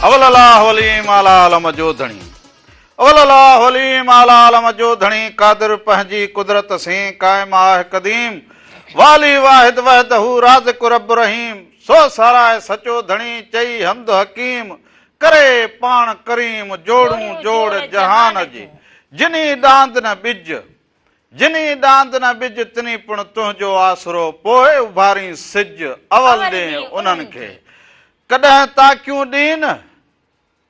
अवललाहवलीम आलालम जोधणी अवललाहवलीम आलालम जोधणी कादिर पंहिंजी कुदरत से कायम आहे कदीम वाली वाहिद वहदहू राज़िक़ु रब रहीम सो साराए सचो धणी चई हमद हकीम करे पाण करीम जोड़ू जोड़ जहान जी जिनी डांद न बिज तिनी पुण तुंहिंजो आसरो पोइ उभारी सिज अवल ॾे उन्हनि खे कॾहिं ताकियूं ॾीन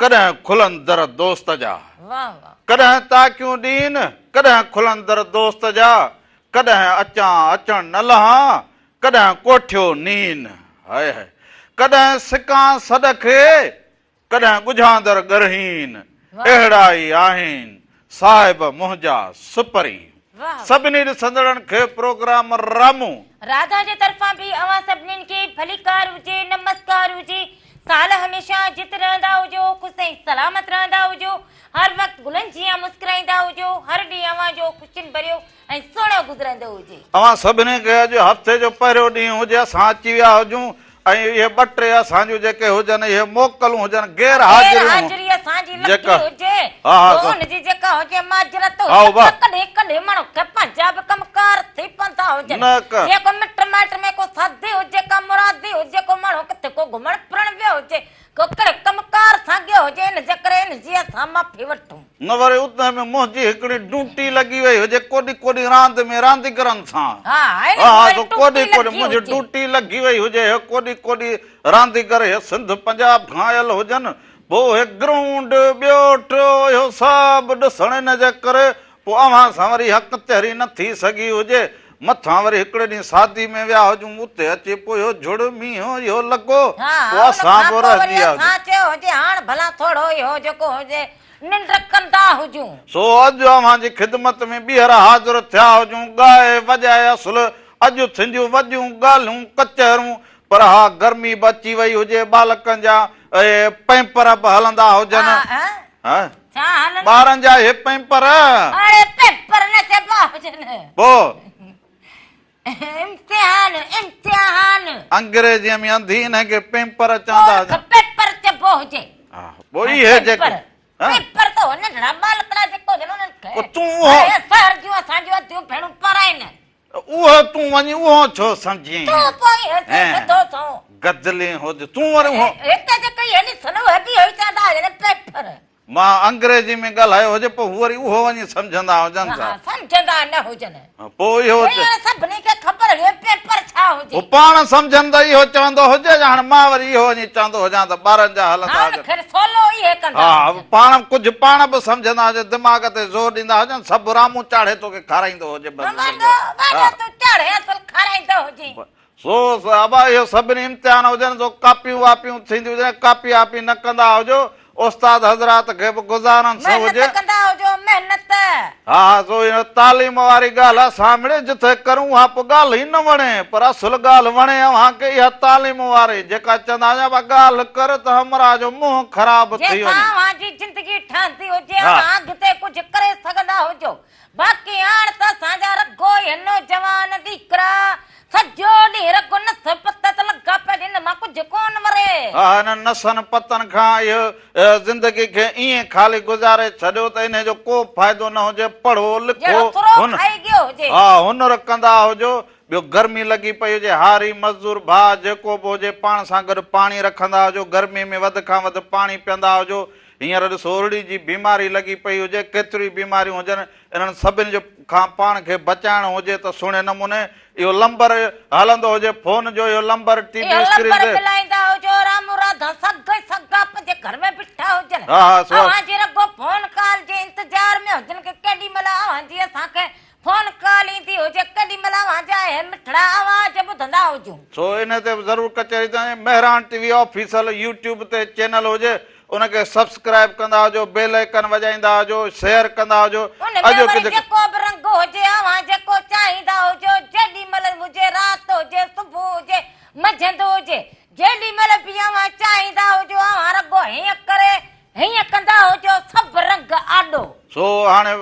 कॾहिं खुलनि दर दोस्त जा कॾहिं ताकियूं ॾीन कॾहिं खुलनि दर दोस्त जा कॾहिं अचण न लहां कॾहिं कोठियो नीन हाय हाय कॾहिं सिकां सॾ खे कॾहिं ॻुझां दर गरहीन अहिड़ा ई आहिनि साहिब मुंहिंजा सुपरी सभिनी ॾिसंदड़नि खे प्रोग्राम रामू राधा जे तरफां भी अवां सभिनीनि खे भलीकार हुजे नमस्कार हुजे साल हमेशा जित रहंदा हुजो ख़ुशि ऐं सलामत रहंदा हुजो हर वक्त गुलनि जीअं मुस्कुराईंदा हुजो हर ॾींहुं अवां जो ख़ुशियुनि भरियो ऐं सुहिणो गुज़रंदो हुजे अवां सभिनी खे अॼु हफ़्ते जो पहिरियों ॾींहुं हुजे असां अची विया हुजूं ऐं इहे ॿ टे असांजूं जेके हुजनि इहे मोकलूं हुजनि गैर हाज़िरी असांजी लकी हुजे हुनजी जेका हुजे माजरत हुजे कॾहिं कॾहिं माण्हू खे पंहिंजा बि कमकार थी पवंदा हुजनि जेको मिट माइट में को शादी हुजे का मुरादी हुजे को माण्हू किथे को घुमण फिरण वियो हुजे को कहिड़े कमकार सां गयो हुजे इन जे करे इन जी असां माफ़ी वठूं न वरी उते में मुंहिंजी हिकिड़ी ड्यूटी लॻी वई हुजे कोॾी कोॾी रांदि में रांदीगरनि सां कोॾी कोॾी मुंहिंजी ड्यूटी लॻी वई हुजे कोॾी कोॾी रांदीगर सिंध पंजाब खां आयल हुजनि पोइ हे ग्राउंड ॿियो टियों इहो सभु ॾिसण इन जे करे पोइ अव्हां सां वरी हक़ तहरी न थी सघी हुजे मथां वरी हिकिड़े ॾींहुं शादी में विया हुजूं उते अचे पोइ इहो झुड़ मींहुं इहो लॻो पोइ असां पोइ रहिजी विया हाणे भला थोरो इहो जेको हुजे निंड कंदा हुजूं सो अॼु अव्हां जी ख़िदमत में ॿीहर हाज़िर थिया हुजूं ॻाए वॼाए असुल अॼु थींदियूं वॾियूं ॻाल्हियूं कचहरूं पर हा गर्मी बि अची वई हुजे बालकनि जा पैंपर बि हलंदा हुजनि ॿारनि जा हे पैंपर पोइ इम्तिहान इम्तिहान अंग्रेजीअ में अंधी हिनखे पेपर चवंदा पेपर चइबो हुजे पोइ इहे जेके पेपर तो नंढड़ा बालकड़ा जेको जनो ने तूं सर जो असांजो अतियूं भेणूं पराइन उहो तूं वञी उहो छो समझी तूं पोइ सदो थो गदले हुज तूं वरी उहो हिते जेके यानी सनो हबी होई चंदा ने पेपर मां अंग्रेजी में ॻाल्हायो हुजे पोइ वरी उहो वञी सम्झंदा हुजनि सम्झंदा न हुजनि पोइ इहो सभिनी खे ख़बर हुजे पेपर छा हुजे पाण सम्झंदा इहो चवंदो हुजे हाणे मां वरी इहो वञी चवंदो हुजां त ॿारनि जा हलंदा हुजनि हा पाण कुझु पाण बि सम्झंदा हुजे दिमाग़ ते ज़ोर ॾींदा हुजनि सभु रामू चाढ़े तोखे खाराईंदो हुजे सो अबा इहो सभिनी इम्तिहान हुजनि सो कापियूं वापियूं थींदियूं हुजनि कापी वापी न कंदा हुजो उस्ताद हज़रात खे बि गुज़ारण सां हुजे हा सो तालीम वारी ॻाल्हि असां मिड़े जिथे करूं हा पोइ ॻाल्हि ई न वणे पर असुल ॻाल्हि वणे अव्हांखे इहा तालीम वारी जेका चवंदा आहियूं ॻाल्हि कर त हमरा जो मुंहुं ख़राब थी वञे जिंदगी ठहंदी हुजे अॻिते कुझु करे सघंदा हुजो बाक़ी हाणे त असांजा रगो हिनो जवान दीकरा सॼो ॾींहुं रगो नस पत त लॻा पिया हिन मां कुझु कोन वरे हा हिन नसनि पतनि खां इहो ज़िंदगी खे ईअं ख़ाली गुज़ारे छॾियो त इन जो को फ़ाइदो न हुजे पढ़ो लिखो हा हुनर कंदा हुजो ॿियो गर्मी लॻी पई हुजे हारी मज़दूर भाउ जेको बि हुजे पाण सां गॾु पाणी रखंदा हुजो गर्मी में वधि खां वधि पाणी पीअंदा हुजो हींअर ॾिसो ओरड़ी जी बीमारी लॻी पई हुजे केतिरियूं बीमारियूं हुजनि इन्हनि सभिनि जो खां पाण खे बचाइणो हुजे त सुहिणे नमूने इहो लंबर हलंदो हुजे फोन जो इहो लंबर टीवी स्क्रीन ते मिलाईंदा हुजो रामू राधा सगा पंहिंजे घर में बिठा हुजनि अव्हांजी रगो फोन कॉल जे इंतजार में हुजनि के केॾी महिल अव्हांजी असांखे फोन कॉल ईंदी हुजे केॾी महिल अव्हांजा मिठड़ा आवाज़ ॿुधंदा हुजूं सो इन ते ज़रूरु कचहरी ताईं मेहरान टीवी ऑफिशियल यूट्यूब ते चैनल हुजे उनखे सब्सक्राइब कंदा हुजो बेल आइकन वॼाईंदा हुजो शेयर कंदा हुजो जेको बि रंग हुजे अव्हां जेको चाहींदा हुजो जेॾी महिल हुजे राति हुजे सुबुह हुजे मंझंदि हुजे जेॾी महिल बि अव्हां चाहींदा हुजो अव्हां रगो हीअं करे हीअं कंदा हुजो सभु रंग आॾो सो हाणे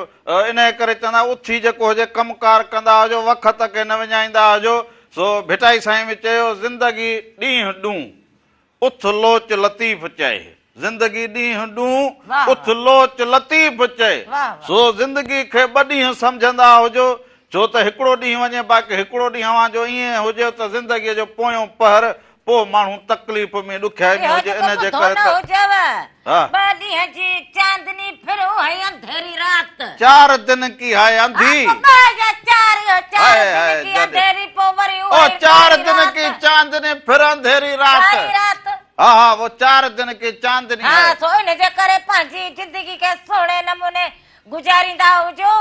इन करे चवंदा उथी जेको हुजे कमकार कंदा हुजो वक़्त खे न विञाईंदा हुजो सो भिटाई साईं में चयो ज़िंदगी ॾींहुं ॾूं उथ लोच लतीफ़ चए ज़िंदगी ॾींहुं ॾूं वाह। उथ लोच लतीफ़ चए वाह, वाह। सो ज़िंदगी खे ॿ ॾींहं सम्झंदा हुजो छो त हिकिड़ो ॾींहुं वञे बाक़ी हिकिड़ो ॾींहुं अव्हां जो ईअं हुजे त ज़िंदगीअ जो पोयों पहर पोइ माण्हू तकलीफ़ में ॾुखियाई में हुजे इन जे करे हाँ। हाँ। 2 ॾींहं जी चांदनी फिरो है अंधेरी रात 4 दिन की है अंधी हाय, अंधेरी पोवरी ओ 4 दिन की चांदनी फिर अंधेरी रात हाँ हाँ वो 4 दिन की चांदनी हाँ है सो इन जे करे पंहिंजी जिंदगी खे सुहिणे नमूने गुजारींदा हुजो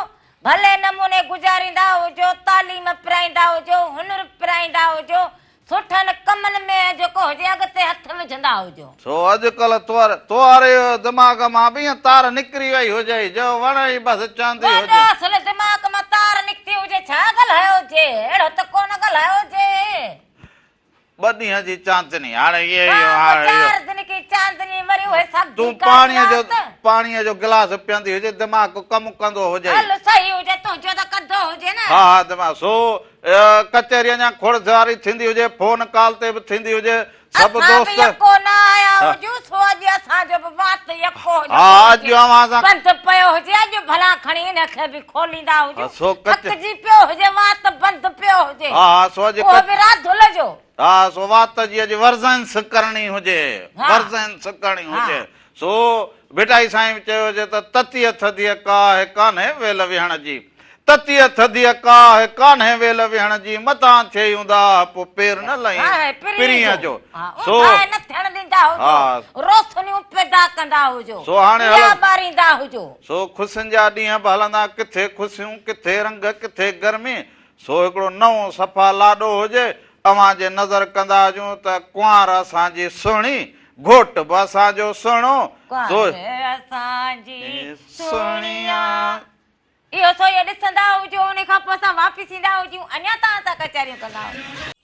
भले नमूने गुजारींदा हुजो तालीम पिराईंदा हुजो हुनर पिराईंदा हुजो सुठनि कमनि में जेको हुजे अॻिते हथ विझंदा हुजो सो अॼुकल्ह तुआरे दिमाग़ मां बि ईअं तार निकिरी वई हुजे जो वण ई बसि चांदी हुजे असुल दिमाग़ मां तार निकिती हुजे छा ॻाल्हायो हुजे अहिड़ो त कोन ॻाल्हायो हुजे 2 ॾींहं जी चांदनी हाणे इहे हाँ, 4 दिन की चांदनी वरी उहे सभु तूं पाणीअ जो गिलास पीअंदी हुजे दिमाग़ कमु कंदो हुजे हल सही हुजे तुंहिंजो त कंदो हुजे न हा हा दिमाग़ सो कचहरी अञा खोड़सारी थींदी हुजे फोन कॉल ते बि थींदी हुजे सभु दोस्त कोन आया हुजो सो अॼु असांजो बि वात यको हा अॼु अव्हां सां बंद पियो हुजे अॼु भला खणी हिनखे बि खोलींदा हुजो सो थकिजी पियो हुजे वात बंद पियो हुजे हा हा सो अॼु पोइ बि राति धुल जो हा सो वात जी अॼु वर्ज़न्स करणी हुजे हाँ। वर्ज़न्स करणी हुजे सो बेटाई साईं चयो हुजे त ततीअ थधीअ काहे कान्हे वेल विहण जी ततीअ थधीअ काहे कान्हे वेल विहण जी मथां थिए हूंदा पोइ पेर न लही पिरीअ जो सो न थियण ॾींदा हुजो रोशनियूं पैदा कंदा हुजो सो हाणे ॿारींदा हुजो सो ख़ुशियुनि जा ॾींहं बि हलंदा किथे ख़ुशियूं किथे रंग किथे गर्मी सो हिकिड़ो नओं सफ़ा लाॾो हुजे अव्हां जे नज़र कंदा हुजूं त कुंवार असांजी सुहिणी घोट बि असांजो सुहिणो असांजी सुहिणिया इहो सो ये ॾिसंदा हुजो उन खां पोइ असां वापसि ईंदा हुजूं अञा तव्हां सां कचहरियूं कंदा हुजूं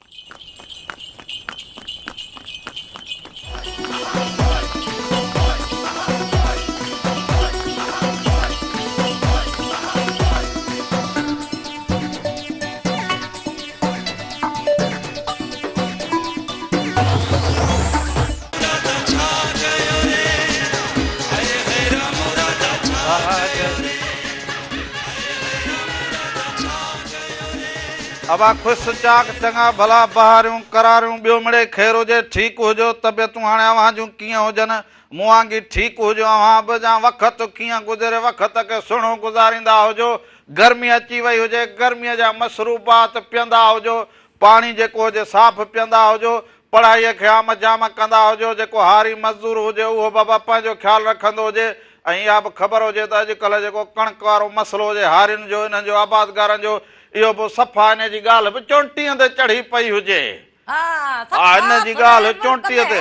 अबा ख़ुशि चाक चङा भला बहारियूं करारियूं ॿियो मिड़े ख़ैर हुजे ठीकु हुजो तबियतूं हाणे अव्हां जूं कीअं हुजनि मूं वांगुरु ठीकु हुजो अव्हां बि जा वक़्तु कीअं गुज़रे वक़्त खे सुहिणो गुज़ारींदा हुजो गर्मी अची वई हुजे गर्मीअ जा मसरूबात पीअंदा हुजो पाणी जेको हुजे साफ़ पीअंदा हुजो पढ़ाईअ खे आम जाम कंदा हुजो जेको हारी मज़दूर हुजे उहो बाबा पंहिंजो ख़्यालु रखंदो हुजे ऐं इहा बि ख़बर हुजे त अॼुकल्ह जेको कणक वारो मसलो हुजे हारियुनि जो हिननि जो आबादगारनि जो इहो बि सफ़ा हिन जी ॻाल्हि बि चोंटीअ ते चढ़ी पई हुजे हा हिन जी ॻाल्हि चोंटीअ ते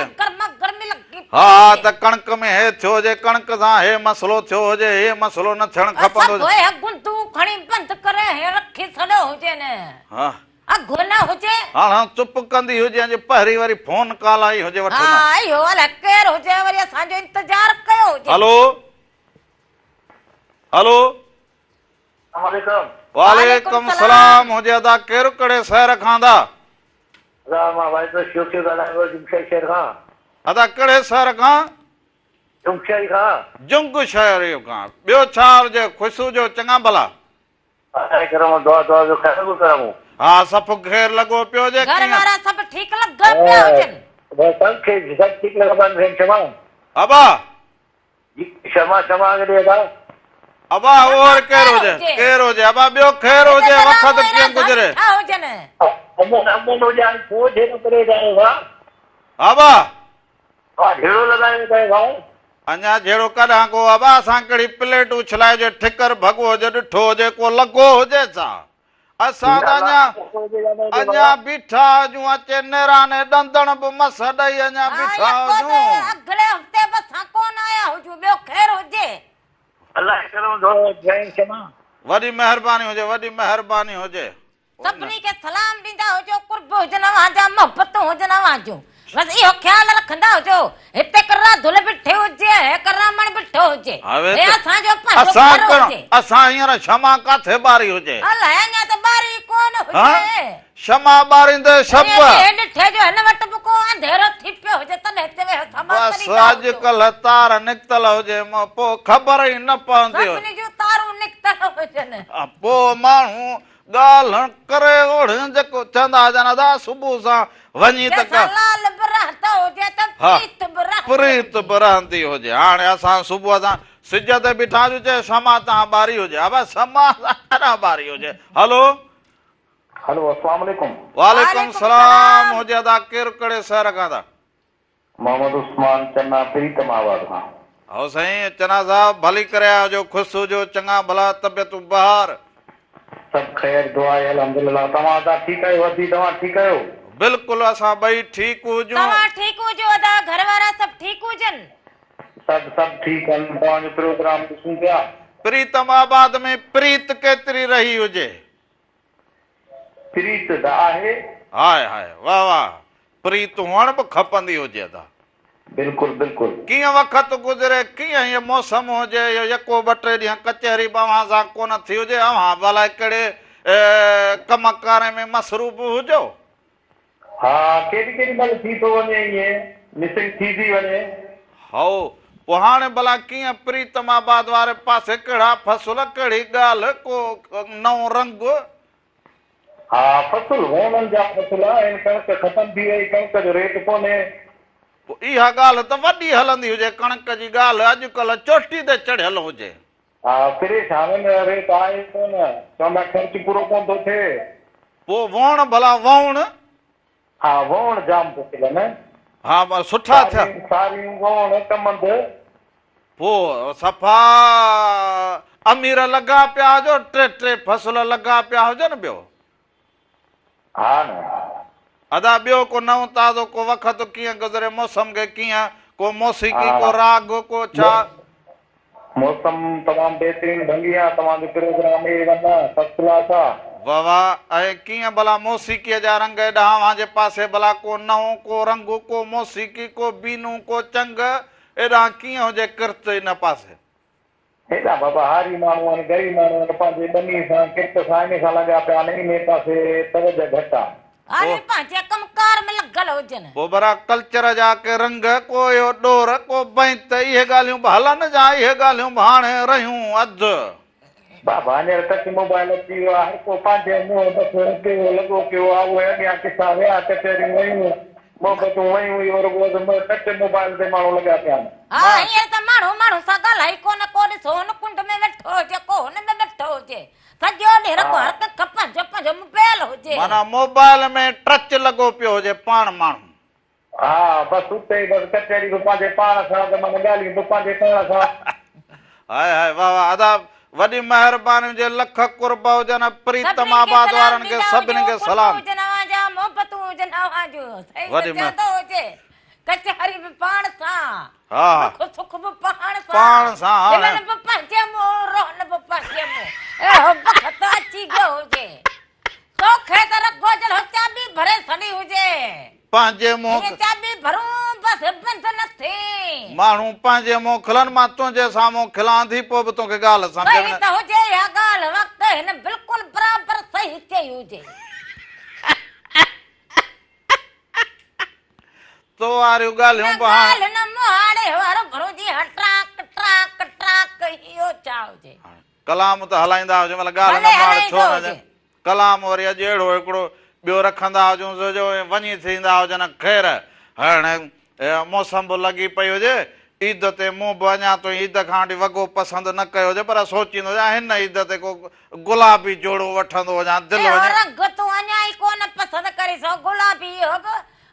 हा त कणक में हे थियो हुजे कणक सां हे मसलो थियो हुजे हे मसलो न थियणु खपंदो हा हाणे चुप कंदी हुजे अॼु पहिरीं वरी फोन कॉल आई हुजे हलो हलो वालेकुम सलाम हुजे अदा केरु कहिड़े शहर खां दा अदा कहिड़े शहर खां जुंग शहर खां ॿियो छा हुजे ख़ुशि जो चङा भला हा सभु ख़ैर लॻो पियो हुजे अबा अबा और केरु हुजे अबा ॿियो ख़ैर हुजे वक़्तु कीअं गुज़रे अबा अञा जहिड़ो कॾहिं को अबा असां कहिड़ी प्लेट उछलाए जो ठिकर भॻो हुजे ॾिठो हुजे को लॻो हुजे छा असां त अञा बीठा हुजूं अचे नेराने ॾंदण बि मस ॾेई अञा बीठा हुजूं वॾी महिरबानी हुजे वॾी महिरबानी हुजे सभिनी खे सलाम ॾींदा हुजो कुर्ब हुजनि अव्हांजा मोहबतूं हुजनि अव्हांजूं बसि इहो ख़्यालु रखंदा हुजो हिते कर्रा धुल बीठे हुजे कर्रामण बीठो हुजे असां हींअर क्षमा काथे ॿारी हुजे अञा त ॿारी कोन हुजे क्षमा ॿारींदे शब ॾिठे जो हिन वटि बि को अंधेरो थी पियो हुजे तॾहिं हिते वेह बस अॼुकल्ह तार निकितल हुजे पोइ ख़बर ई न पवंदी सभिनी जूं तारूं निकितल हुजनि पोइ माण्हू ॻाल्हि करे ओढ़ जेको चवंदा हुजनि अदा सुबुह सां वञी त लाल बरहत हुजे त प्रीत बि रहंदी हुजे हाणे असां सुबुह सां सिज ते बीठा आहियूं चए समा तां ॿारी हुजे अब समा ॿारी हुजे हलो हेलो अस्सलाम वालेकुम वालेकुम सलाम हुजे अदा केरु कहिड़े शहर खां था मोहम्मद उस्मान चन्ना प्रीतमाबाद खां हो साईं चन्ना साहब भली करे आजो ख़ुशि हुजो चङा भला तबियतूं बहार सब खैर दुआ है अल्हम्दुलिल्लाह तव्हां दा ठीक आहियो वधी तव्हां ठीक आहियो बिल्कुलु असां ॿई ठीकु हुजूं तव्हां ठीक हुजो अदा घर वारा सब ठीक हुजनि सब ठीक आहिनि तव्हांजो प्रोग्राम ॾिसूं पिया प्रीतमाबाद में प्रीत केतिरी रही हुजे प्रीत त आहे हाय हाय वाह वाह प्रीत हुअण बि खपंदी हुजे अदा बिल्कुल बिल्कुल कीअं वक़्त गुज़रे कीअं इहो मौसम हुजे इहो यको ॿ टे ॾींहं कचहरी बव्हां सां कोन थी हुजे अव्हां भला कहिड़े कम कार में मसरूफ़ हुजो हा केॾी महिल थी थो वञे ईअं मिसिंग थी थी वञे हो पोइ हाणे भला कीअं प्रीतमाबाद वारे पासे कहिड़ा फ़सुल कहिड़ी ॻाल्हि को नओं रंग हा फ़सुल वोननि जा फ़सुल आहिनि कणिक ख़तम थी वई कणिक जो रेट कोन्हे इहा ॻाल्हि त वॾी हलंदी हुजे कणिक जी ॻाल्हि अॼुकल्ह चोटी ते चढ़ियल हुजे हा फ्रेश हाणे रेट आहे कोन चवंदा ख़र्च पूरो कोन थो थिए पोइ वोण भला वोण हा वोण जाम थो मिलनि हा सुठा थिया सारियूं वोण कमंद पोइ सफ़ा अमीर लॻा पिया हुजो टे फ़सुल लॻा पिया हुजनि ॿियो हा न अदा ॿियो को नओं ताज़ो को वक़्तु कीअं गुज़रे मौसम खे कीअं को मौसीक़ी को राग को छा मौसम तमामु बहितरीन ढंगी आहे तव्हांजो प्रोग्राम फर्स्ट क्लास आहे वाह वाह ऐं कीअं भला मौसीक़ीअ जा रंग एॾा अव्हांजे पासे भला को नओं को रंग को मौसीक़ी को बीनू को चंग एॾा कीअं हुजे किर्त इन पासे हेॾा बाबा हारी माण्हू आहिनि ग़रीब माण्हू आहिनि पंहिंजे बनी सां किर्त सां इन सां लॻा पिया आहिनि इन पासे तवजो घटि आहे अरे पंहिंजे कमकार में लॻल हुजनि पोइ भला कल्चर जा के रंग को इहो ॾोर को बैंत इहे ॻाल्हियूं बि हलनि जा इहे ॻाल्हियूं बि हाणे रहियूं अधु बाबा हींअर टच मोबाइल अची वियो आहे हर को पंहिंजे मुंहुं बसि कयो लॻो पियो आहे उहे अॻियां किसा विया कचहरियूं वयूं मोहबतूं वयूं इहो रुॻो टच मोबाइल ते माण्हू लॻा पिया आहिनि हा हींअर त माण्हू सां ॻाल्हाई कोन को ॾिसो हुन कुंड में वेठो हुजे को हुन में वेठो हुजे सॼो ॾींहुं रखो हर त पंहिंजो मोबाइल हुजे माना मोबाइल में टच लॻो पियो हुजे पाण माण्हू हा बसि उते ई बसि कचहरी बि पंहिंजे पाण सां त माना ॻाल्हियूं बि पंहिंजे पाण सां हाय हाय वाह वाह अदा वॾी महिरबानी हुजे लख कुर्ब हुजनि प्रीतमाबाद वारनि खे सभिनी खे सलाम कचहरी बि पाण सां हा सुख बि पाण सां बि पंहिंजे मुंहुं रोहन बि पंहिंजे मुंहुं एहो वक़्तु अची वियो हुजे तोखे त रखो जल चाबी भरे छॾी हुजे पंहिंजे मुंहुं चाबी भरूं बसि बंदि न थी माण्हू पंहिंजे मुंहुं खिलनि मां तुंहिंजे साम्हूं खिलां थी पोइ बि तोखे ॻाल्हि सम्झ सही त हुजे इहा ॻाल्हि वक़्तु हिन बिल्कुलु बराबरि सही चई हुजे तो वारियूं ॻाल्हियूं ॻाल्हि न मुहाड़े वारो भरो जी ट्राक ट्राक ट्राक इहो छा हुजे कलाम त हलाईंदा हुजूं मतलब ॻाल्हि न मुहाड़े छो न कलाम वरी अॼु अहिड़ो हिकिड़ो ॿियो रखंदा हुजूं जो वञी थींदा हुजनि ख़ैर हाणे मौसम बि लॻी पई हुजे ईद ते मूं बि अञा तो ईद खां वठी वॻो पसंदि न कयो हुजे पर सोचींदो हुजां हिन ईद ते को गुलाबी जोड़ो वठंदो हुजां दिलि वञे रंग तूं अञा ई कोन पसंदि करे सो गुलाबी हो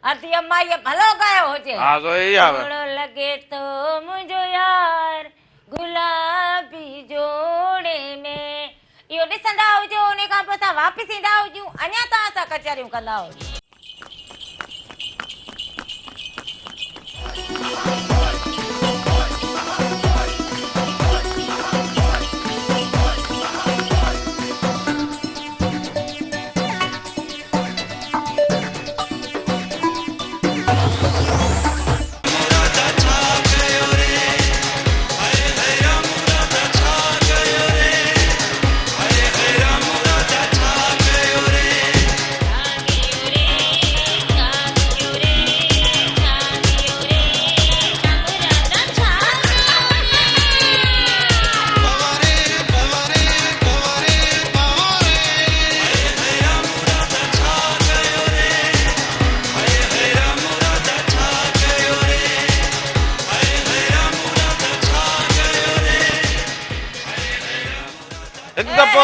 अधीअ माईअ भलो गायो हुजे हा सो ई आहे लॻे तो मुंहिंजो यार गुलाबी जोड़े में इहो ॾिसंदा हुजो उन खां पोइ असां वापसि ईंदा हुजूं अञा तव्हां सां कचहरियूं कंदा हुजूं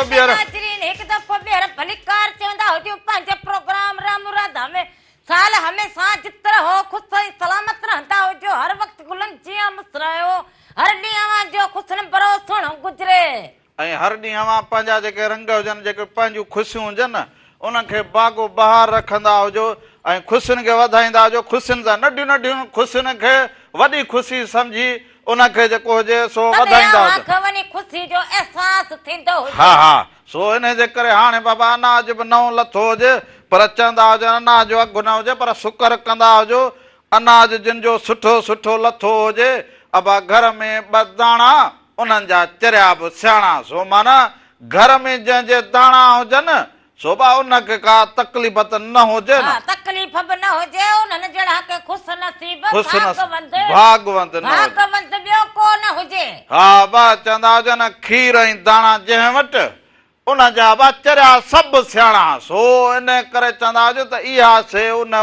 दफ़ो ॿीहर हिकु दफ़ो ॿीहर भलीकार चवंदा हुजो पंहिंजो प्रोग्राम राम राधा में साल हमेशा जितर हो ख़ुशि सलामत रहंदा हुजो हर वक़्तु गुलनि जीअं मुस्कुरायो हर ॾींहुं जो ख़ुशियुनि भरो सुहिणो गुज़रे ऐं हर ॾींहुं अवां पंहिंजा जेके रंग हुजनि जेके पंहिंजूं ख़ुशियूं हुजनि उनखे बागो बहार रखंदा हुजो ऐं ख़ुशियुनि खे वधाईंदा हुजो ख़ुशियुनि सां नंढियूं नंढियूं ख़ुशियुनि खे वॾी ख़ुशी सम्झी उनखे जेको हुजे सो वधाईंदा हुजो ख़ुशी जो अहसासु थींदो हा हा सो इन जे करे हाणे बाबा अनाज बि नओं लथो हुजे पर चवंदा हुजनि अनाज जो अघु न हुजे पर शुकर कंदा हुजो अनाज जिन जो सुठो सुठो लथो हुजे अबा घर में ॿ दाणा उन्हनि जा चरिया बि सियाणा सो माना घर में जंहिंजे दाणा हुजनि सो बा उनखे का तकलीफ़ त न हुजे न तकलीफ़ बि न हुजे उन्हनि जहिड़ा के ख़ुशि नसीब भागवंत ॿियो को न हुजे हा बा चवंदा हुजनि खीर ऐं दाणा जंहिं वटि उन जा बा चरिया सभु सियाणा सो इन करे चवंदा हुजो त इहा शइ उन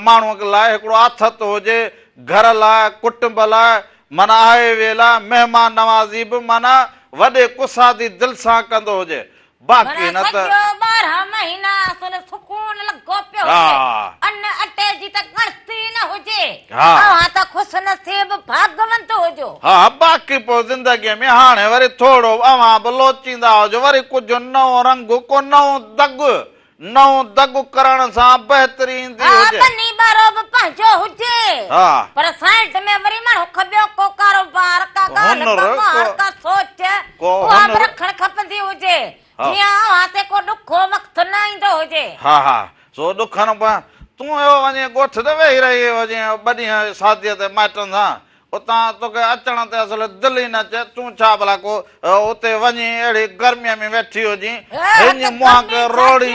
माण्हूअ लाइ हिकिड़ो आथत हुजे घर लाइ कुटुंब लाइ माना आए वे लाइ महिमान नवाज़ी बि माना वॾे कुसादी दिलि सां कंदो हुजे बाक़ी न त 12 महीना सुकून लॻो पियो अन्न अटे जी त गणती न हुजे हा त ख़ुशि नसीब भागवंत हुजो हा बाक़ी पोइ ज़िंदगीअ में हाणे वरी थोरो अवां बि लोचींदा हुजो वरी कुझु नओं रंग को नओं दग करण सां बहितरीन थी हुजे बनी बारो बि पंहिंजो हुजे पर साइड में वरी माण्हू खबियो को कारोबार का ॻाल्हि का सोच उहा बि रखण खपंदी हुजे जीअं ते को ॾुखो वक़्तु न ईंदो हुजे हा हा सो ॾुखनि तूं अहिड़ो वञे ॻोठ ते वेही रही हुजे ॿ ॾींहं शादीअ ते माइटनि सां उतां तोखे अचण ते असुल दिलि ई न अचे तूं छा भला को उते वञी अहिड़ी गर्मीअ में वेठी हुजी हिन मुंहं खे रोड़ी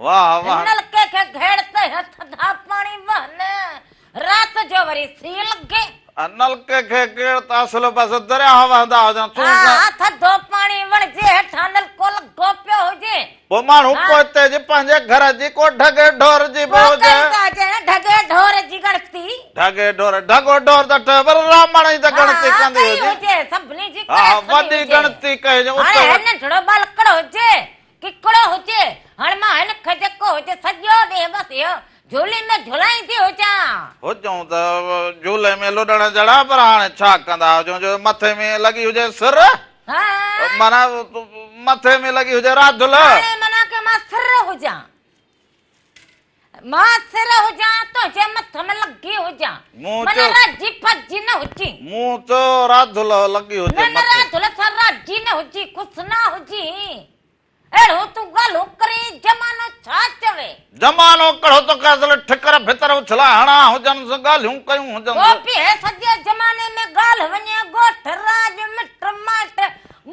वाह वाह नलके खे घेड़ते हथ धा पाणी वहने रात जो वरी सी लगे नलके खे केड़ त असुल बस दरिया वहंदा हुजनि तूं थधो पाणी वणजे हेठां नलको लॻो पियो हुजे पोइ माण्हू पोते जी पंहिंजे घर जी को ढगे ढोर जी बि हुजे ढगे ढोर जी गणती ढगे ढोर ढगो ढोर त पर रामण जी त गणती कंदी हुजे सभिनी जी हा वॾी गणती कजे हाणे नंढड़ो बालकड़ो हुजे किकड़ो हुजे हाणे मां हिन खे जेको हुजे सॼो ॾींहुं बसि झूले में झुलाईंदी हुजऊं त झूले में लुॾण जड़ा पर हाणे छा कंदा हुजऊं जो मथे में लॻी हुजे सिर माना मथे में लॻी हुजे राधुल माना के मां सिर हुजां तो जे मथे में लॻी हुजां माना राजी फजी न हुजी मूं तो राधुल लॻी हुजे न राधुल सां राजी न हुजी कुछ न हुजी एड़ो तू गालो करे जमानो छा चवे जमानो कड़ो तो कासल ठिकर भितर उछला हणा हुजन स गालियूं कयूं हुजन ओ भी है सजे जमाने में गाल वने गोठ राज मिट माट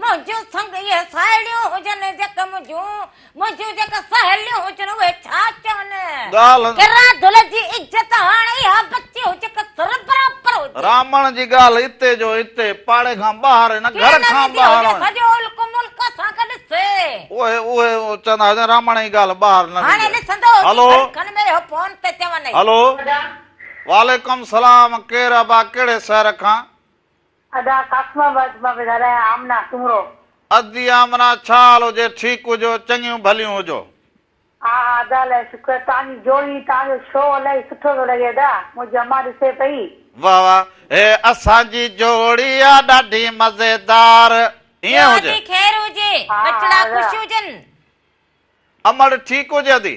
मुजो संग ये साहेड़ियों हुजन जक मुजो जक सहेलियों हुजन वे छा चवने गाल केरा दुल जी इज्जत हाणे या बच्चे हो जक सर बराबर हो रामण जी गाल इते जो इते पाड़े खां बाहर न घर खां बाहर सजो मुल्क सां कड से ओए चंदा रामण जी गाल बाहर न हाणे ॾिसंदो हेलो कन में फोन ते चवने हेलो वालेकुम सलाम केर बा केड़े शहर खां अदा कासमाबाद मां ॿुधाए आमना तुमरो अदी आमना छाल हुजे ठीक हुजो चङियूं भलियूं हुजो हा अदा ले शुक्र तानी जोड़ी ताजो शो इलाही सुठो थो लॻे अदा मुंहिंजी अम्मा ॾिसे पई वाह वाह हे असांजी जोड़ी आ ॾाढी मज़ेदार ईअं हुजे खैर हुजे बचड़ा खुश हुजन अमड़ ठीक हुजे अदी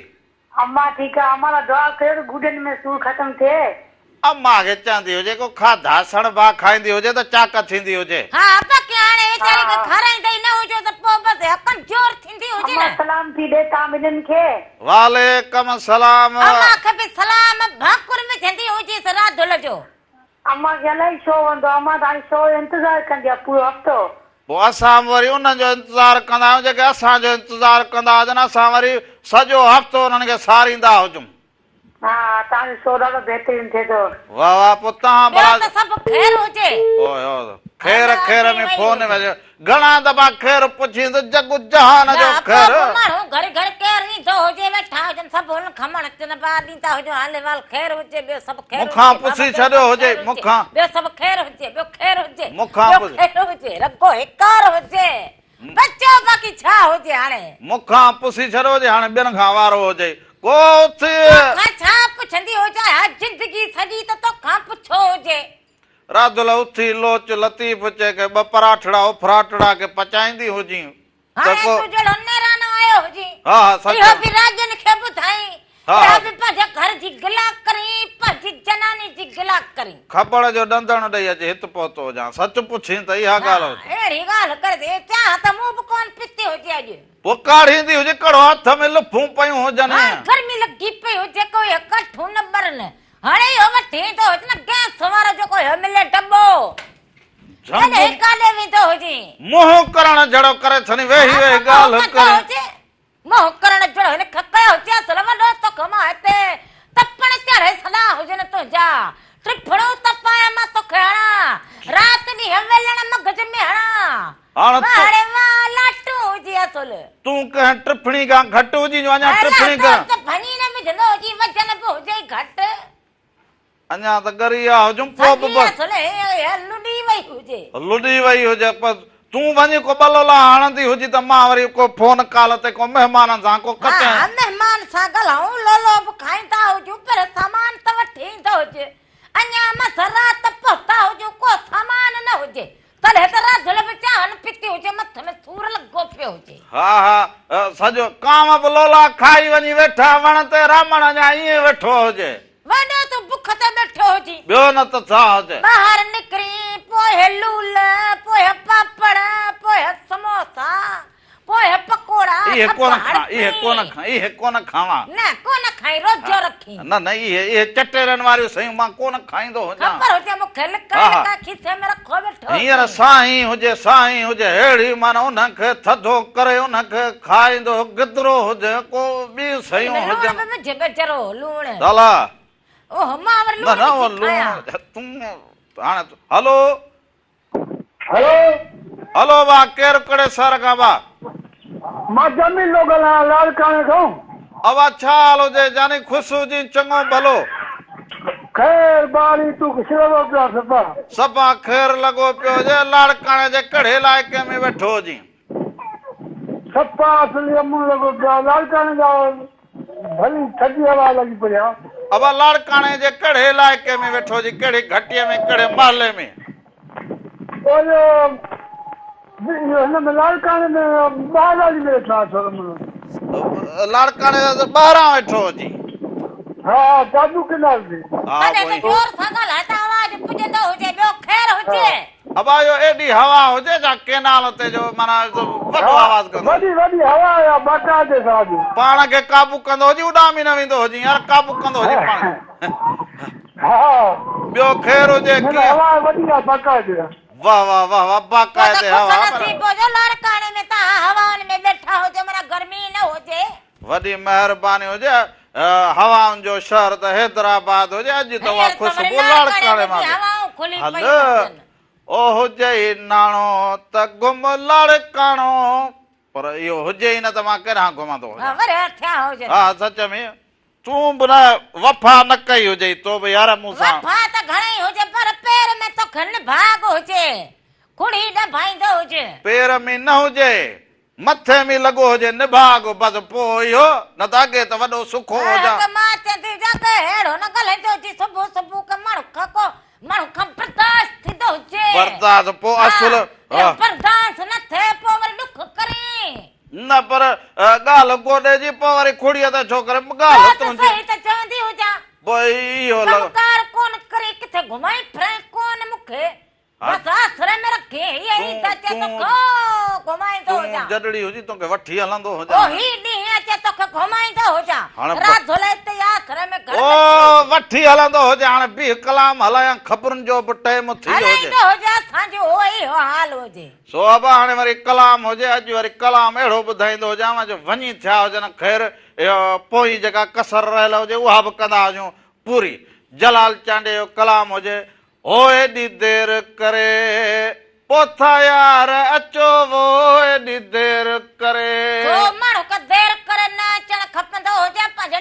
अम्मा ठीक है अम्मा दुआ कयो गुडन में सूर खत्म थे अम्मा के चंदी हुजे को खाधा सणबा खाईंदी हुजे त चाक थींदी हुजे हां बाकी हाणे वेचारी के खाराईंदे न हुजो त पो बस कमजोर थींदी हुजे न सलाम थी दे तामिन के वालेकुम सलाम अम्मा के भी सलाम भाकुर में थींदी हुजे सरा दुल जो अम्मा के इलाही शो वंदो अम्मा ताई शो इंतजार कंदी पूरो हफ्तो पो असां वरी उन्हनि जो इंतजार कंदा आहियूं जेके असांजो इंतजार कंदा हुजनि असां वरी सॼो हफ़्तो उन्हनि खे सारींदा हुजूं हा तव्हांजो शो ॾाढो बहितरीन थिए थो वाह वाह पोइ तव्हां भला सभु खैर हुजे ओए खैर खैर में फोन में घणा दफ़ा खैर पुछी त जग जहान जो खैर माण्हू घर घर केर ईंदो हुजे वेठा हुजनि सब हुन खमण अचन पा ॾींदा हुजो हाले वाल ख़ैर हुजे ॿियो सभु ख़ैर मुखां पुछी छॾियो हुजे मुखां ॿियो सभु ख़ैर हुजे ॿियो ख़ैर हुजे मुखां ॿियो ख़ैर हुजे रगो हिकार हुजे बचो बाक़ी छा हुजे हाणे मुखां पुछी छॾियो हुजे हाणे ॿियनि खां वारो हुजे को तोखां छा पुछंदी हुजे जिंदगी सॼी त तोखां पुछो हुजे राधुल उथी लोच लतीफ़ चए के ॿ पराठड़ा उफराटड़ा के पचाईंदी हुजी हाणे तूं जहिड़ो नेरानो आयो हुजी हा हा सच इहो बि राजन खे ॿुधाई हा इहो बि पंहिंजे घर जी गिला करी पंहिंजी जनानी जी गिला करी खपड़ जो डंदण ॾेई अचे हिते पहुतो हुजां सच पुछी त इहा ॻाल्हि हुजे अहिड़ी ॻाल्हि कर दे चाह त मूं बि कोन पीती हुजे अॼु पोइ काढ़ींदी हुजे कड़ो हथ में लुफूं पयूं हुजनि गर्मी लॻी पई हुजे कोई कठूं न बरन हाणे इहो वठी ईंदो हुजे न गैस वारो जेको इहो मिले डब्बो हेॾे काॾे वेंदो हुजे मोह करण जहिड़ो करे छनी वेही वेही ॻाल्हि करे मोह करण जहिड़ो हिन खकड़ो हुजे असल वॾो तोख मां हिते तपण चढ़े सदा हुजनि तुंहिंजा त्रिफड़ो तपाया मां तोखे हणा राति ॾींहुं वेलण मगज में हणा हाणे मां लाटू हुजे असुल तूं कंहिं टिप्पणी खां घटि हुजी जो अञा टिप्पणी कर त भनी न विझंदो हुजी वजन बि हुजे घटि अञा त गरिया हुजूं पोइ बि बस लुडी वई हुजे लुडी वई हुजे पर तूं वञी को बलोला हणंदी हुजी त मां वरी को फोन कॉल ते को महिमाननि सां को कटे महिमान सां ॻाल्हायूं लोलो बि खाईंदा हुजूं पर सामान त वठी ईंदो हुजे अञा मसरा त पहुता हुजूं को सामान न हुजे तॾहिं त राधुल बि चाहन पीती हुजे मथ में सूर लॻो पियो हुजे हा हा सॼो काम बि लोला खाई वञी वेठा वण ते रामण अञा ईअं वेठो हुजे वॾो तूं बुख ते वेठो हुजी ॿियो न त छा हुजे ॿाहिरि निकिरी पोइ लूल पोइ पापड़ पोइ समोसा पोइ पकोड़ा इहे कोन खावां न कोन खाई रोजो रखी न न इहे चटेरनि वारियूं शयूं मां कोन खाईंदो हुजां खबर हुजे मूंखे लिका खीसे में रखो वेठो हींअर साईं हुजे अहिड़ी माना उनखे थधो करे उनखे खाईंदो गिदरो हुजे को ॿी शयूं हुजनि बेचरो लूण साला ओह मां वर लूण तूं हाणे हलो हेलो हलो बा केरु कड़े सर खां बा मां जमीन थो ॻाल्हायां लालकाणे खां अवा छा हाल हुजे जानी ख़ुशि हुजी चङो भलो ख़ैर बारी तूं सिरो पिया सफ़ा सफ़ा ख़ैर लॻो पियो हुजे लाड़काणे जे कहिड़े इलाइक़े में वेठो हुजी सफ़ा असली अमूल लॻो पिया लालकाणे जा भली थधी हवा लॻी पई आहे अवा लाड़काणे जे कहिड़े इलाइक़े में वेठो हुजी कहिड़ी घटीअ में कहिड़े महले में हिन में लालकाणे में ॿाहिरि में वेठा लाड़काणे ॿाहिरां वेठो हुजी हा जादू किनार ते जोर सां ॻाल्हाए त आवाज़ पुॼंदो हुजे ॿियो ख़ैर हुजे अबा इहो एॾी हवा हुजे छा केनाल ते जो माना वॾो आवाज़ कंदो वॾी हवा आहे बाक़ाइदे सां पाण खे काबू कंदो हुजे उॾामी न वेंदो हुजे यार काबू कंदो हुजे पाण हा ॿियो ख़ैर हुजे हवा वॾी आहे बाक़ाइदे वाह वाह वाह वाह बाक़ाइदे हवा लाड़काणे में तव्हां हवाउनि में वेठा हुजे माना गर्मी न हुजे वॾी महिरबानी हुजे हवाउनि जो शहर त हैदराबाद हुजे अॼु तव्हां ख़ुशबू लाड़काणे मां हल ओ हुजे नाणो त गुम लाड़काणो पर इहो हुजे ई न त मां केॾां घुमंदो हा सच में तूं बि न वफ़ा न कई हुजे तो बि यार मूं सां वफ़ा त घणई हुजे पर पेर में तो खन भाग हुजे खुड़ी दबाईंदो हुजे पेर में न हुजे मथे में लॻो हुजे निभाग बस पोइ इहो न त अॻे त वॾो सुखो हुजां मां चंदी जॻह अहिड़ो न ॻाल्हाईंदो हुजे सुबुह सुबुह के माण्हू खां बर्दाश्त थींदो हुजे बर्दाश्त पोइ असुल बर्दाश्त न थिए पोइ वरी ॾुख करे न पर ॻाल्हि गोॾे जी पोइ वरी खुड़ीअ त छोकिरे ॻाल्हि तुंहिंजी त चवंदी हुजां भई इहो कमकार कोन करे किथे घुमाई फिराई कोन मूंखे बस आसरे में रखे यही त चे तो घुमाईंदो हुजां जडड़ी हुजी तोखे वठी हलंदो हुजां ओ ही ॾींहुं अचे तोखे घुमाईंदो हुजां रात झोले ते आसरे में घर ओ वठी हलंदो हुजे हाणे बि कलाम हलायां ख़बरुनि जो बि टाइम थी वियो हुजे असांजो उहो हाल हुजे सो अब हाणे वरी कलाम हुजे अॼु वरी कलाम अहिड़ो ॿुधाईंदो हुजां जो वञी थिया हुजनि ख़ैर पोइ जेका कसर रहियल हुजे उहा बि कंदा हुजूं पूरी जलाल चांडे जो कलाम हुजे ओ एॾी देर करे पोथा यार अचो वो एॾी देर करे माण्हू का देर करे न अचणु खपंदो हुजे पंहिंजे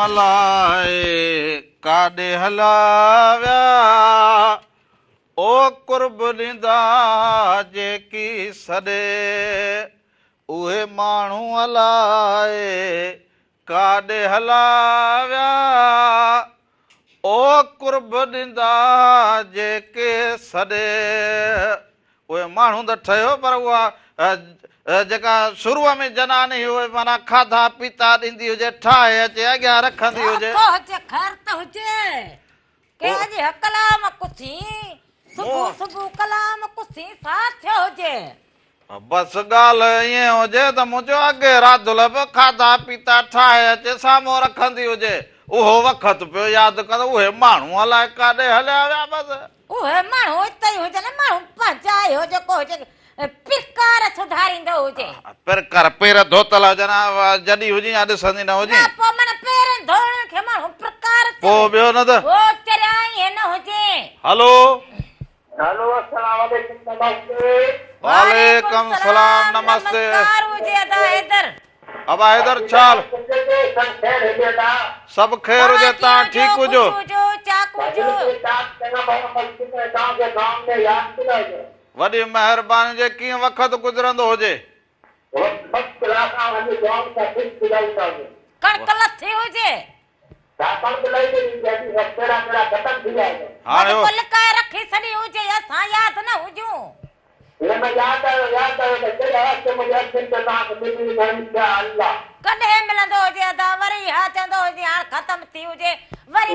अलाए काॾे हला विया ओ कुर्ब ॾींदा जेकी सॾे उहे माण्हू अलाए काॾे हला विया ओ कुर्ब ॾींदा जेके सॾे उहे माण्हू त ठहियो पर उहा जेका शुरूअ में जनानी हुई माना खाधा पीता ॾींदी हुजे ठाहे अचे अॻियां रखंदी हुजे ख़ैर त हुजे के अॼु कलाम कुथी सुबुह सुबुह कलाम कुथी छा थियो हुजे बस ॻाल्हि ईअं हुजे त मुंहिंजो अॻे राधुल बि खाधा पीता ठाहे अचे साम्हूं रखंदी हुजे उहो वक़्तु पियो यादि कंदो उहे माण्हू अलाए काॾे हलिया विया बसि उहे माण्हू हिते ई हुजे न माण्हू पंहिंजा हो जेको हुजे पिरकार सुधारींदो हुजे पिरकार पेर धोतल हुजनि जॾहिं हुजे या ॾिसंदी न हुजे पोइ माना पेर धोइण खे माण्हू प्रकार पोइ ॿियो न त ओ चरिया न हुजे हलो हेलो अस्सलाम वालेकुम नमस्ते वालेकुम सलाम नमस्ते नमस्कार हुजे अदा हैदर अबा हैदर चाल सब खैर हुजे तव्हां ठीकु हुजो वॾी महिरबानी जे कीअं वक़्तु गुज़रंदो हुजे कणक लथी हुजे हाणे लिकाए रखी छॾी हुजे असां यादि न हुजूं कॾहिं मिलंदो हुजे अदा वरी हा चवंदो हुजे हाणे ख़तम थी हुजे वरी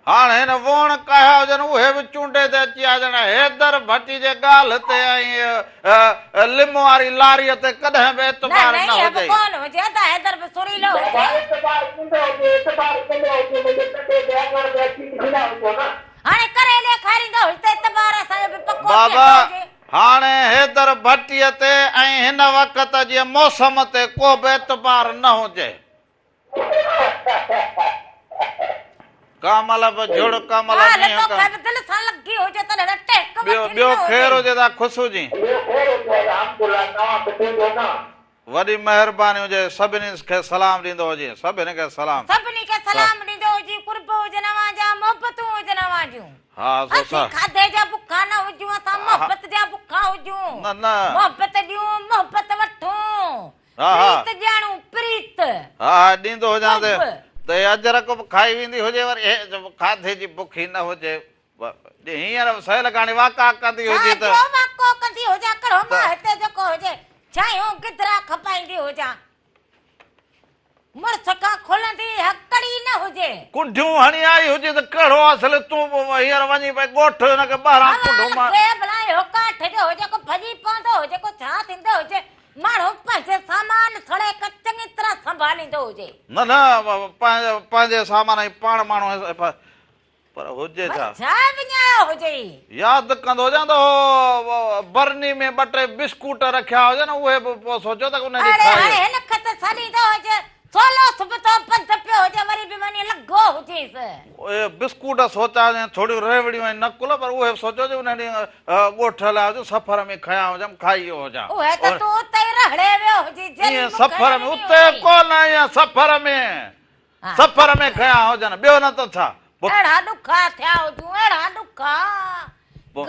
हाणे हिन वोण कया हुजनि उहे बि चूंडे ते अची विया ॼण हैदर भट्टी जे ॻाल्हि ते ऐं लिम वारी लारीअ ते कॾहिं बि एतबार न हुजे कोन हुजे अदा हैदर बि सुरीलो हुजे हाणे करे ॾेखारींदो हुजे एतबार असांजो बि पको बाबा हाणे हैदर भट्टीअ ते ऐं हिन वक़्त जीअं मौसम ते को बि एतबार न हुजे कामल बि जुड़ कामल ॿियो ख़ैर हुजे त ख़ुशि हुजी वॾी महिरबानी हुजे सभिनी खे सलाम ॾींदो हुजे सभिनी खे सलाम ॾींदो हुजे कुर्ब हुजे नवाजा मोहबतूं हुजे नवाजूं हा असीं खाधे जा बुखा न हुजूं असां मोहबत जा बुखा हुजूं न मोहबत ॾियूं मोहबत वठूं प्रीत ॼाणूं प्रीत हा ॾींदो हुजां त अजरक बि खाई वेंदी हुजे वरी खाधे जी बुखी न हुजे हींअर सहेल काणी वाका कंदी हुजे त वाको कंदी हुजे करो मां हिते जेको हुजे छायूं गिदरा खपाईंदी हुजां मुड़स खां खुलंदी हकड़ी न हुजे कुंडियूं हणी आई हुजे त कहिड़ो असल तूं हींअर वञी भई ॻोठ हुनखे ॿाहिरां कुंडियूं मां भलाई हो काठ जो हुजे को भॼी पवंदो हुजे को छा थींदो हुजे माण्हू पंहिंजे सामान सड़े चङी तरह संभालींदो हुजे न पंहिंजे सामान पाण माण्हू पर हुजे छा विञायो हुजे यादि कंदो हुजां त बरनी में ॿ टे बिस्कुट रखिया हुजनि उहे बि पोइ सोचो त उन ॾींहुं खाए हिन खे त छॾींदो हुजे सोलो सुबतो पंध पियो हुजे वरी बि वञी लॻो हुजेसि उहे बिस्कुट सोचा थोड़ियूं रेवड़ियूं आहिनि नकुल पर उहे सोचो उन ॾींहुं ॻोठ हलिया हुजे सफ़र में खयां हुजमि खाई हुजां उहे त तूं उते ई रहड़े वियो हुजे सफ़र में उते कोन आहियां सफ़र में खयां हुजनि ॿियो न त छा अहिड़ा ॾुखा थिया हुजूं अहिड़ा ॾुखा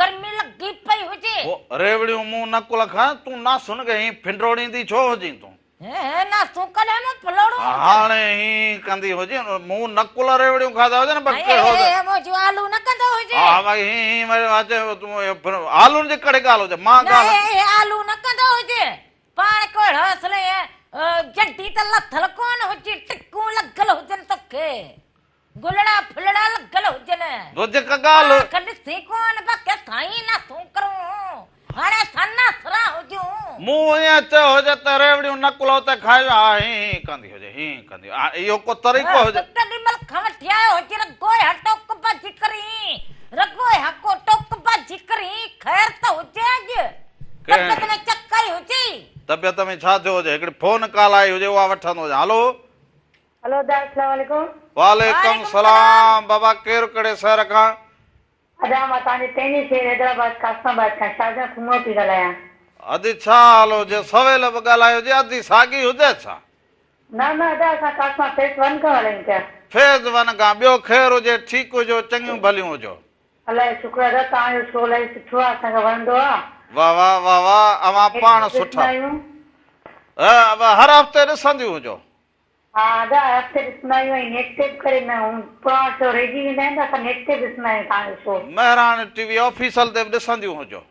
गर्मी लॻी पई हुजे रेवड़ियूं मूं नकुल खां तूं नासुन खे हीअं फिंडोड़ींदी छो हुजी तूं नासू कॾहिं मां फलोड़ो हाणे हीअं कंदी हुजे मूं नकुल रेवड़ियूं खाधा हुजनि आलू न कंदो हुजे हा भई हीअं आलूनि जे करे ॻाल्हि हुजे मां आलू न कंदो हुजे पाण कहिड़ो असले जड्डी त लथल कोन हुजे टिकूं लॻल हुजनि तोखे गुलड़ा फुलड़ा लॻल हुजनि रोज का ॻाल्हि ॾिसी कोन बाक़ी साईं न तूं करूं हाणे सन्ना सरा हुजूं मूं ईअं चयो हुजे त रेवड़ियूं नकुलो त खाई हीअं कंदी हुजे हीअं कंदी इहो को तरीक़ो हुजे तॾहिं महिल खां वठी आयो हुजे रगो टोक बाजी करी रगो हको टोक बाजी करी ख़ैर त हुजे अॼु तबियत में चकाई हुजे तबियत में छा थियो हुजे हिकिड़ी फोन कॉल आई हुजे उहा वठंदो हुजे हलो हेलो अस्सलाम वालेकुम वालेकुम सलाम बाबा केरु कहिड़े शहर खां अदा मां तव्हांजे पंहिंजे शहर हैदराबाद कासमाबाद खां शाहजहां थूमो पई ॻाल्हायां अॼु छा हाल हुजे सवेल बि ॻाल्हायो हुजे अॼु साॻी हुजे छा न न अदा असां कासमा फेस 1 खां हलायूं पिया। फेज़ 1 खां ॿियो ख़ैर हुजे ठीकु हुजो चङियूं भलियूं हुजो। अलाए शुक्र अदा तव्हांजो शो इलाही सुठो आहे असांखे वणंदो आहे। वाह वाह वाह वाह अवां पाण सुठा हर हफ़्ते ॾिसंदियूं हुजो। हा अदा हफ़्ते ॾिसंदा आहियूं ऐं नेट ते करे न पुराणो शो रहिजी वेंदा आहिनि त असां नेट ते ॾिसंदा आहियूं तव्हांजो शो। महिराण टीवी ऑफिसल ते बि ॾिसंदियूं हुजो।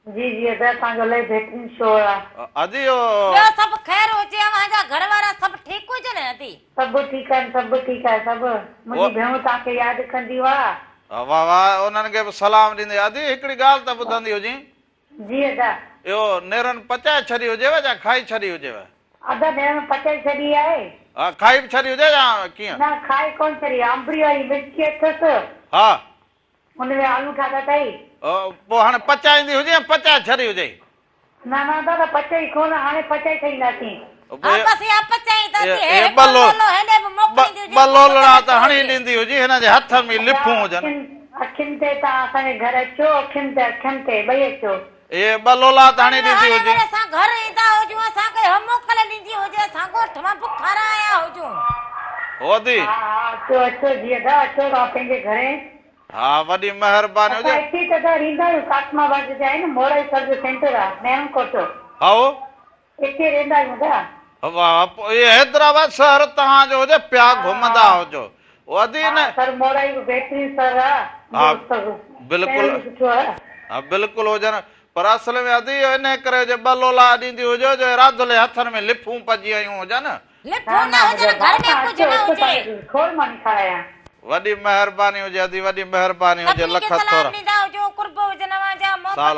जी जी अदा तव्हांजो इलाही बहितरीन शो आहे। अदी इहो ॿियो सभु ख़ैर हुजे अव्हांजा घर वारा सभु ठीकु हुजनि अदी? सभु ठीकु आहिनि सभु ठीकु आहे सभु। मुंहिंजी भेणूं तव्हांखे यादि कंदियूं आहे। वाह वाह उन्हनि खे बि सलाम ॾींदे। अदी हिकिड़ी ॻाल्हि त ॿुधंदी हुजी जी अदा। इहो नेरनि पचाए छॾी हुजेव या खाई छॾी हुजेव? अदा नेरनि पचाए छॾी आहे। हा खाई बि छॾी हुजे या कीअं? न खाई कोन छॾी आंबड़ी वारी मिर्ची अथसि हा हुनमें आलू ठाता अथई। पोइ हाणे पचाईंदी हुजे या पचाए छॾी हुजे? न न दादा पचाई कोन हाणे पचाए छॾींदासीं। ॿ लोलड़ा त हणी ॾींदी हुजे हिन जे हथ में लिफूं हुजनि। अखियुनि ते तव्हां असांजे घर अचो अखियुनि ते ॿई अचो। इहे ॿ लोला त हणी ॾींदी हुजे। असां घर ईंदा हुजूं असांखे मोकल ॾींदी हुजे असां ॻोठ मां बुखार आया हुजूं। होदी हा हा अचो अचो जीअं दा अचो तव्हां पंहिंजे घरे। हा वॾी महिरबानी हुजे। हिते त रहंदा आहियूं कासमाबाद जे आहे न मोड़ा सर्विस सेंटर आहे नेम कोट। हा हिते रहंदा आहियूं दा। वाह ये हैदराबाद शहर तव्हांजो हुजे पिया घुमंदा हुजो। वधी न सर मोड़ा ई बेहतरीन सर आहे। हा बिल्कुलु सुठो आहे। हा बिल्कुलु हुजनि पर असल में अदी इन करे हुजे ॿ लोला ॾींदी हुजे जो राधुले हथनि में लिफूं पजी आयूं हुजनि। खोड़ मानी खाया। वॾी महिरबानी हुजे अदी वॾी महिरबानी हुजे लख थोरा। साल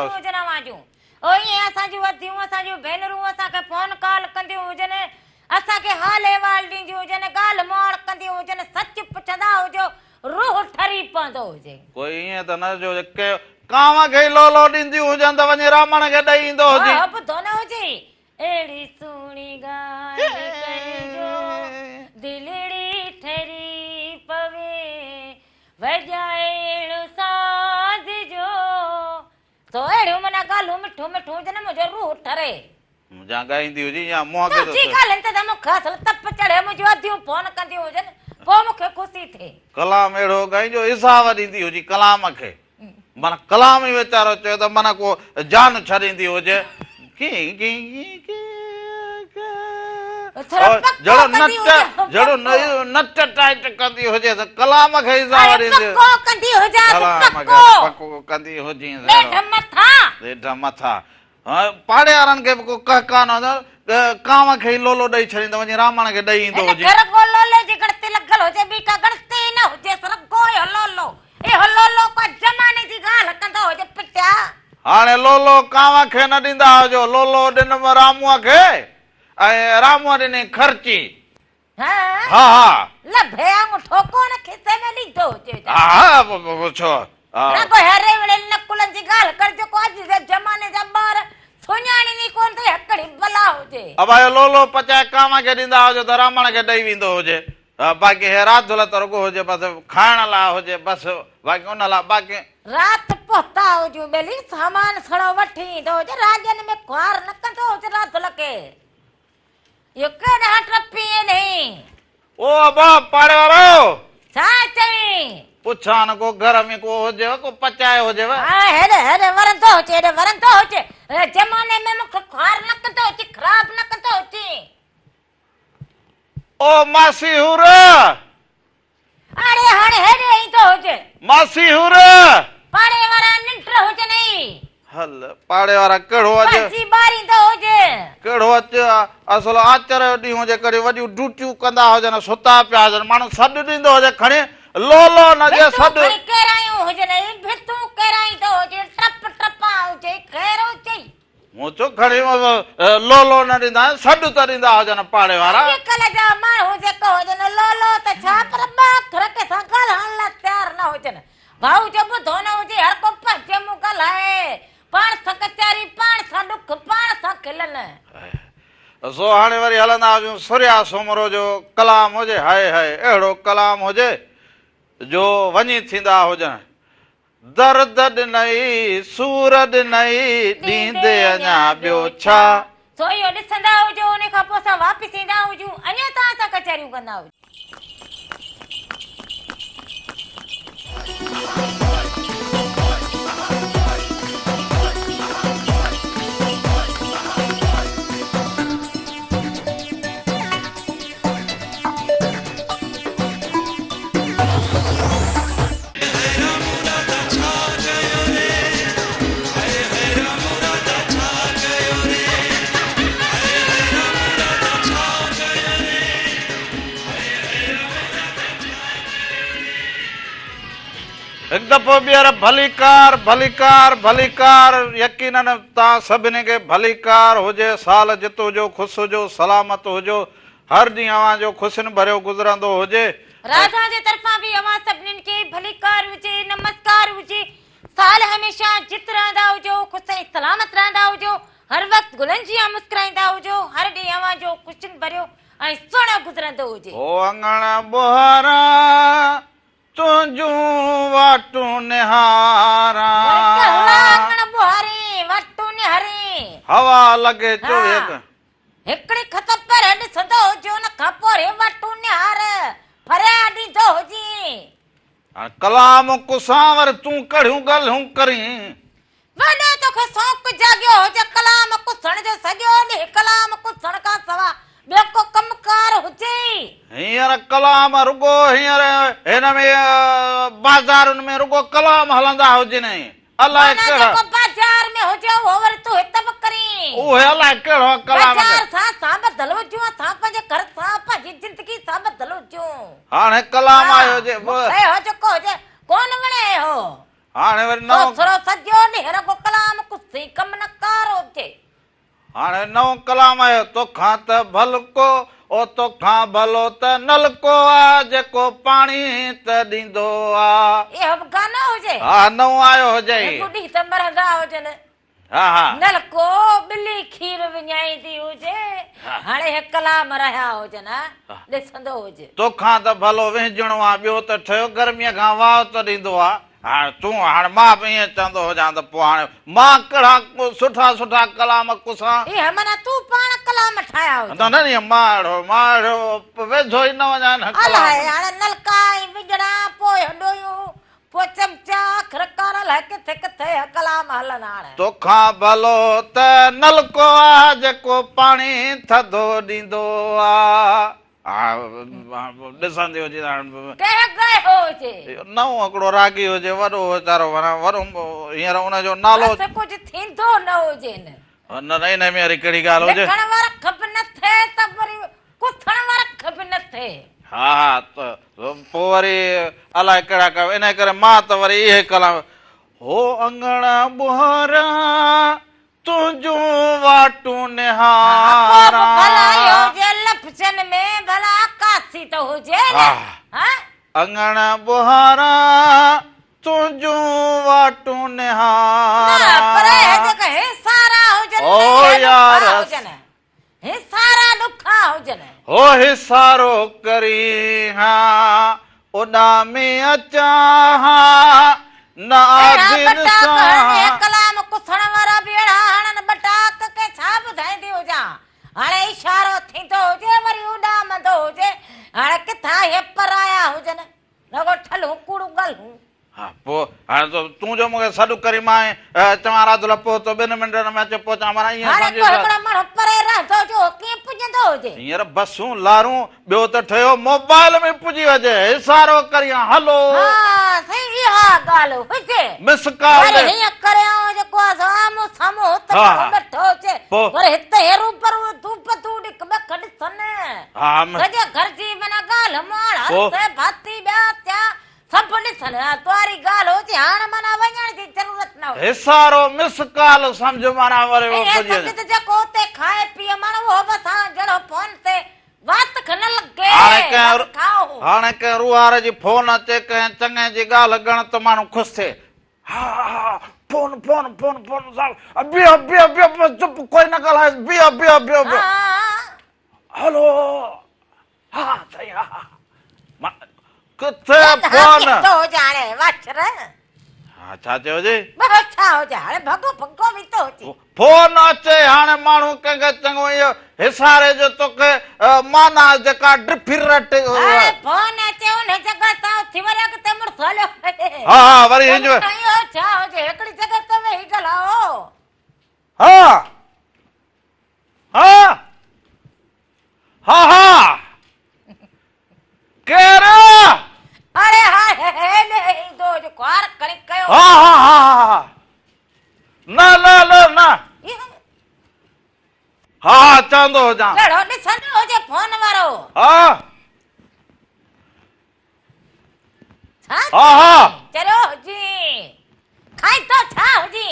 असांजूं वधियूं असांजूं भेनरूं असांखे फोन कॉल कंदियूं हुजनि असांखे हाल अहिवाल ॾींदियूं हुजनि ॻाल्हि मोड़ कंदियूं हुजनि सच पुछंदा हुजो रूह ठरी पवंदो हुजे। कोई ईअं त न जो के कांव खे लोलो ॾींदियूं हुजनि त वञी रामण खे ॾेई ईंदो हुजे। ॿुधो न हुजे अहिड़ी सुहिणी ॻाल्हि कजो दिलड़ी ठरी पवे वॼाइण साज़ जो तो अहिड़ियूं माना ॻाल्हियूं मिठियूं मिठियूं हुजनि मुंहिंजो रूह ठरे। या ॻाईंदी हुजे या मुंहं खे सच्ची ॻाल्हि त मूंखे असल तप चढ़े मुंहिंजूं अदियूं फोन कंदियूं हुजनि पोइ मूंखे ख़ुशी थिए। कलाम अहिड़ो ॻाईंजो हिसाब ॾींदी हुजे कलाम खे माना कलाम ई वीचारो चयो त माना को जान छॾींदी हुजे जहिड़ो नच टाइट कंदी हुजे त कलाम खे हिसाब कंदी हुजे मथा। पाड़े वारनि खे बि को कह कान कांव खे ई लोलो ॾेई छॾींदो वञी रामण खे ॾेई ईंदो हुजे। हाणे लोलो कांव खे न ॾींदा हुजो लोलो ॾिनम रामूअ खे ऐं रामूअ ॾिनी ख़र्ची। हा हा छो अब लोलो पचाए कांव खे ॾींदा हुजो त रामण खे ॾेई वेंदो हुजे। बाक़ी हे राति लाइ त रुॻो हुजे बसि खाइण लाइ हुजे बसि बाक़ी उन लाइ बाक़ी राति पहुता हुजूं बेली सामान सड़ो वठी ईंदो हुजे राजन में ख्वार न कंदो हुजे राति लके यो केॾा टपी नहीं ओ अबा पाड़े वारो छा चई पुछा न को घर में को हुजे को पचाए हुजे हां हेरे वरंदो हुजे जमाने में मूंखे ख्वार न कंदो हुजे खराब न कंदो हुजे। ओ मासी हुर अरे हाणे हेरे ईंदो हुजे मासी हुर पाड़े वारा निंड हुजे नहीं हल पाड़े वारा कहिड़ो अॼु जी बारींदो हुजे कहिड़ो अचु असल आचर जो ॾींहुं हुजे कॾहिं वॾियूं ड्यूटियूं कंदा हुजनि सुता पिया हुजनि माण्हू सॾु ॾींदो हुजे खणी लोलो न जे सॾु केरायूं हुजनि भितूं केराईंदो हुजे टप टपा हुजे खैर हुजे मूं चो खणी लोलो न ॾींदा सॾु त ॾींदा हुजनि पाड़े वारा अॼुकल्ह जा माण्हू जेको हुजनि लोलो त छा पर ॿाखर कंहिंसां ॻाल्हाइण लाइ तयारु न हुजनि भाऊ जो ॿुधो न हुजे हर को पंहिंजे मुंहुं ॻाल्हाए पाण सां कचारी पाण सां ॾुख पाण सां खिलनि सो हाणे वरी हलंदा हुजूं सूर्या सोमरो जो कलाम हुजे हाय हाय अहिड़ो कलाम हुजे जो वञी थींदा हुजनि दर्द ॾिनई सूर ॾिनई ॾींदे अञा ॿियो छा सो इहो ॾिसंदा हुजो उन खां पोइ असां वापसि ईंदा हुजूं अञा तव्हां सां कचहरियूं कंदा हुजो एक दफ़ो ॿीहर भलीकार भलीकार भलीकार यकीनन तव्हां सभिनी खे भलीकार हुजे साल जित हुजो ख़ुशि हुजो सलामत हुजो हर ॾींहुं अव्हां जो ख़ुशियुनि भरियो गुज़रंदो हुजे राधा जे तरफ़ां बि अव्हां सभिनीनि खे भलीकार हुजे नमस्कार हुजे साल हमेशा जित रहंदा हुजो ख़ुशि सलामत रहंदा हुजो हर वक़्तु गुलनि जी मुस्कुराईंदा हुजो हर ॾींहुं अव्हां जो ख़ुशियुनि भरियो ऐं सुहिणो गुज़रंदो हुजे ओ अंगण बुहारा तुंहिंजूं वाटूं निहारा हवा लॻे चोवीह हिकिड़ी खत पर ॾिसंदो हुजो न खां पोइ वाटूं निहार फरिया ॾींदो हुजे कलाम कुसावर तूं कढ़ियूं ॻाल्हियूं करी वॾो तोखे शौक़ जाॻियो हुजे कलाम कुसण जो सॼो ॾींहुं कलाम कुसण खां सवाइ ॿियो को कमकार हुजे हींअर कलाम रुगो हींअर हिन में बाज़ारुनि में रुगो कलाम हलंदा हुजनि अलाए कहिड़ा बाज़ार में हुजे उहो वरी तूं हित बि करी उहे अलाए कहिड़ो कलाम बाज़ार सां बदल हुजूं असां पंहिंजे घर सां पंहिंजी ज़िंदगी सां बदल हुजूं हाणे कलाम आयो हुजे हो जेको हुजे कोन वणे हो हाणे वरी नओं सॼो ॾींहुं रुगो कलाम कुसी कम न कार हुजे हाणे नओं कलाम आयो तोखां त भलको ओ तोखां भलो त नलको आ जेको पाणी त ॾींदो आ इहो बि गानो हुजे हा नओं आयो हुजे ॿुधी त मरंदा हुजनि हा हा नलको ॿिली खीर विञाईंदी हुजे हाणे हे कलाम रहिया हुजनि ॾिसंदो हुजे तोखां त भलो विझणो आहे ॿियो त ठहियो गर्मीअ खां वाह त ॾींदो आहे हाणे तूं हाणे मां बि ईअं चवंदो हुजां त पोइ हाणे मां कहिड़ा सुठा सुठा कलाम कुसां इहे माना तूं पाण कलाम ठाहिया हुजनि न न माड़ो वेझो ई न वञा न अलाए हाणे नलका ऐं विझणा पोइ हॾोयूं पोइ चमचा खरकार अलाए किथे किथे कलाम हलनि हाणे तोखां भलो त नलको आहे जेको पाणी थधो ॾींदो आहे ॾिसंदी हुजे नओं हिकिड़ो रागी हुजे वॾो वीचारो वॾो हींअर हुनजो नालो कुझु थींदो न हुजे न हिन में वरी कहिड़ी ॻाल्हि हुजे हा हा त पोइ वरी अलाए कहिड़ा कयो इन करे मां त वरी इहे कलाम हो अंगण बुहारा तुंहिंजूं वाटूं निहारा में भला कासी तो हुजे अंगण बुहारा तुंहिंजूं वाटूं निहारा हे सारा हुजनि ओ यार हे सारा ॾुखा हुजनि हो हिसारो करी हा उॾामी अचां हा न कलाम कुसण वारा बेड़ा हाणनि बटाक के छा ॿुधाईंदी हुजां हाणे इशारो थींदो हुजे वरी उॾामंदो हुजे हाणे किथां हे पराया हुजनि रुगो ठलूं कूड़ू ॻाल्हियूं हा पोइ हाणे तूं जो मूंखे सॾु करी मां चवां राधुला पोइ त 2 मिंटनि में अचे पहुचां माना माण्हू परे रहंदो जो कीअं पुॼंदो हुजे हींअर बसूं लारूं ॿियो त ठहियो मोबाइल में पुॼी वञे इशारो करियां हलो सही इहा ॻाल्हि हुजे मिस कॉल हीअं करियां जेको साम्हूं साम्हूं वेठो हुजे पर हिते हेरू पर धूप धूड़ ॿ ॾिसनि सॼे घर जी माना ॻाल्हि माण भाती ॿिया थिया सभु ॾिसनि तुआरी ॻाल्हि हुजे हाणे माना वञण जी ज़रूरत न हुजे हिसारो मिस कॉल सम्झ माना वरी जेको उते खाए पीए माण्हू उहो बि असां जहिड़ो फोन ते वात न लॻे हाणे कंहिं रुहार जी फोन अचे कंहिं चङे जी ॻाल्हि गण त माण्हू ख़ुशि थिए हा हा फोन फोन फोन फोन बीह बीह बीह चुप कोई न ॻाल्हाए बीह बीह बीह बीह हलो हा सही हा किथे फोन तो जाने वाचर हा छा चयो जी बहुत छा हो जा हाणे भगो भगो भी तो होची फोन अचे हाणे माण्हू कंहिंखे चङो इहो हिसारे जो तोखे माना जेका ड्रिफिरट अरे फोन अचे उन जगह ता थी वया के ते मुड़ थलो हा हा वरी हिन जो छा हो जे एकड़ी जगह ते वे गलाओ हा हा हा हा केर अरे हाय हे ने दो जो कार करे कयो हा हा हा न न न न हा चवंदो हुजां लड़ो ॾिसण हो जे फोन वारो हा छा हा हा चलो जी खाई तो छा हो जी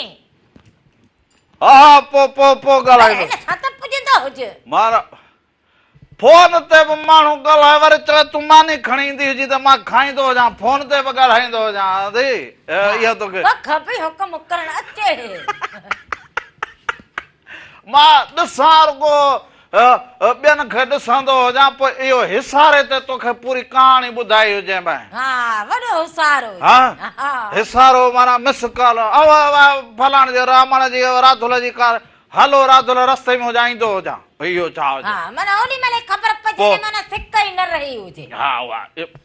हा हा पो ॻाल्हाईंदो छा त पुजंदो हुजे मारा फोन ते बि माण्हू ॻाल्हाए वरी चए तूं मानी खणी ईंदी हुजी त मां खाईंदो हुजां फोन ते बि ॻाल्हाईंदो हुजां दी इहो तोखे खपे हुकम करण अचे मां ॾिसां रुगो ॿियनि खे ॾिसंदो हुजां पोइ इहो हिसारे ते तोखे पूरी कहाणी ॿुधाई हुजे भाई हा वॾो हुसारो हा हिसारो माना मिस कॉल फलाणे जो रामण जी राधुल जी कार हलो राधुल रस्ते में हुजां ईंदो हुजां इहो छा हुजे हा माना ओॾी महिल ख़बर पइजे माना सिक ई न रही हुजे हा वाह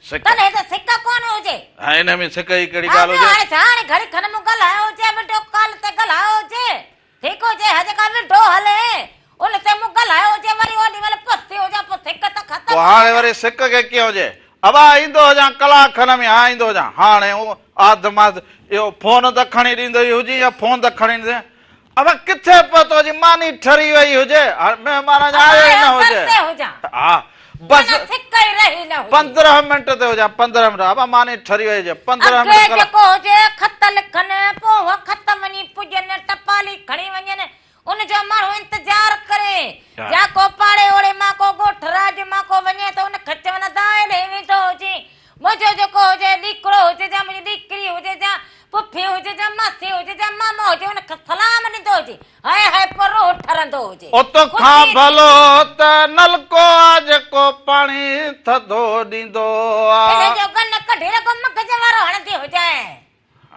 सिक तॾहिं त सिक कोन हुजे हा हिन में सिक जी कहिड़ी ॻाल्हि हुजे हाणे घड़ी खन मूं ॻाल्हायो हुजे वीडियो कॉल ते ॻाल्हायो हुजे ठीकु हुजे हजे का विडो हले उन ते मूं ॻाल्हायो हुजे वरी ओॾी महिल पुछी हुजे पोइ सिक त ख़तम हाणे वरी सिक खे कीअं हुजे अबा ईंदो हुजां कलाक खन में हा ईंदो हुजां हाणे आदमाद इहो फोन त खणी ॾींदो ई हुजे या फोन त खणी ॾींदो अब किथे पतो जी मानी ठरी वई हुजे महिमान आयो ई न हुजे हा बस 15 मिंट ते हुजां 15 मिंट अब मानी ठरी वई हुजे 15 मिंट जेको हुजे खत लिखन पोइ उहो खत वञी पुॼनि टपाली खणी वञनि उन जो माण्हू इंतजार करे या को पाड़े ओड़े मां को ॻोठ राज मां को वञे त उन खच वञ दाए ॾे वेठो हुजे मुंहिंजो जेको हुजे ॾीकरो हुजे या मुंहिंजी ॾीकरी हुजे या पुफी हुजे या मासी हुजे या मामा हुजे उन सलाम ॾींदो हुजे हाय हाय परो ठरंदो हुजे उतो खां भलो त नलको जेको पाणी थधो ॾींदो आहे इन जो गन कढे रखो मगज वारो हणंदी हुजे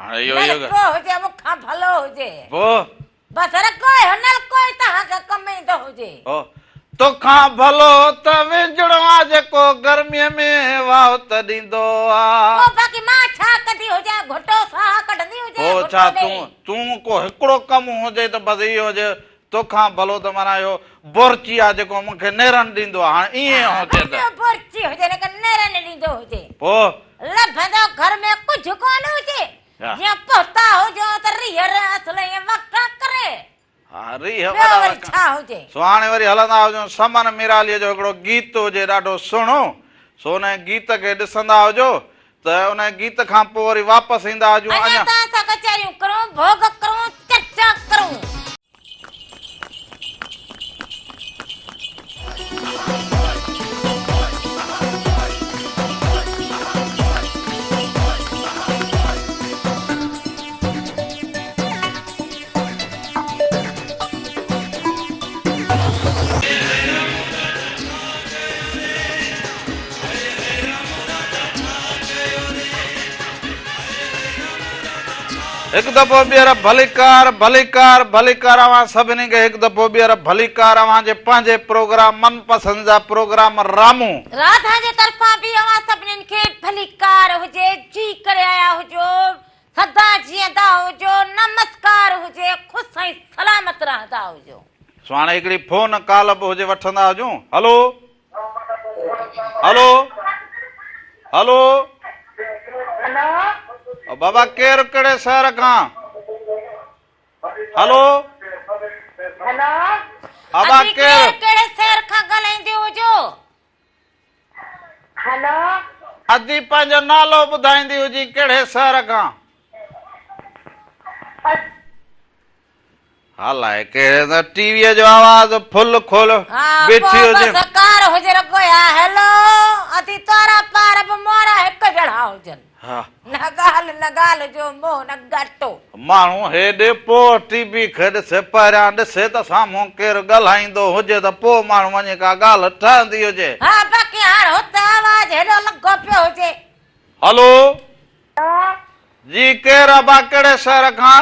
हाणे इहो नलको हुजे मूंखां भलो हुजे पोइ बस रखो नलको ई तव्हांखे कमु ईंदो हुजे तोखां भलो त विझणो आहे जेको गर्मीअ में वाह त ॾींदो आहे बाक़ी मां छा कंदी हुजे घुटो साह कढंदी हुजे ओ छा तूं को हिकिड़ो कमु हुजे त बस इहो हुजे तोखां भलो त माना इहो बोरची आहे जेको मूंखे नेरन ॾींदो आहे हाणे ईअं हुजे त बोरची हुजे न नेरन ॾींदो हुजे पोइ लभंदो घर में कुझु कोन हुजे जीअं पोता हुजो त रीहर असुल वका करे सो हाणे वरी हलंदा हुजो समन मिरालीअ जो हिकिड़ो गीत हुजे ॾाढो सुहिणो सो हुन गीत खे ॾिसंदा हुजो त उन गीत खां पोइ वरी वापसि ईंदा हुजो अञा असां कचहरियूं करूं भोग करूं चर्चा करूं हिकु दफ़ो ॿीहर भलीकार भलीकार भलीकार सभिनी खे हिकु दफ़ो ॿीहर भलीकार जे पंहिंजे प्रोग्राम मनपसंद जा प्रोग्राम रामू राधा जे तरफ़ां बि सभिनी खे भलीकार हुजे जी करे आया हुजो सदा जीअंदा हुजो नमस्कार हुजे ख़ुशि ऐं सलामत रहंदा हुजो सो हाणे हिकिड़ी फोन कॉल बि हुजे वठंदा हुजूं हलो हलो हलो बाबा केरु कहिड़े शहर खां हलो बाबा केरु कहिड़े शहर खां ॻाल्हाईंदी हुजो अदी पंहिंजो नालो ॿुधाईंदी हुजी कहिड़े शहर खां हलाए कहिड़े त टीवीअ जो आवाज़ फुल खोल बीठी हुजे कार हुजे रखो हेलो अदी तारा पार बि मोरा हिकु जहिड़ा हुजनि न ॻाल्हि जो मोह न घटो माण्हू हेॾे पो टीवी खे ॾिसे पहिरियां ॾिसे त साम्हूं केरु ॻाल्हाईंदो हुजे त पोइ माण्हू वञे का ॻाल्हि ठहंदी हुजे हा बाक़ी हाणे हुते आवाज़ हेॾो लॻो पियो हुजे हलो जी केर अबा कहिड़े शहर खां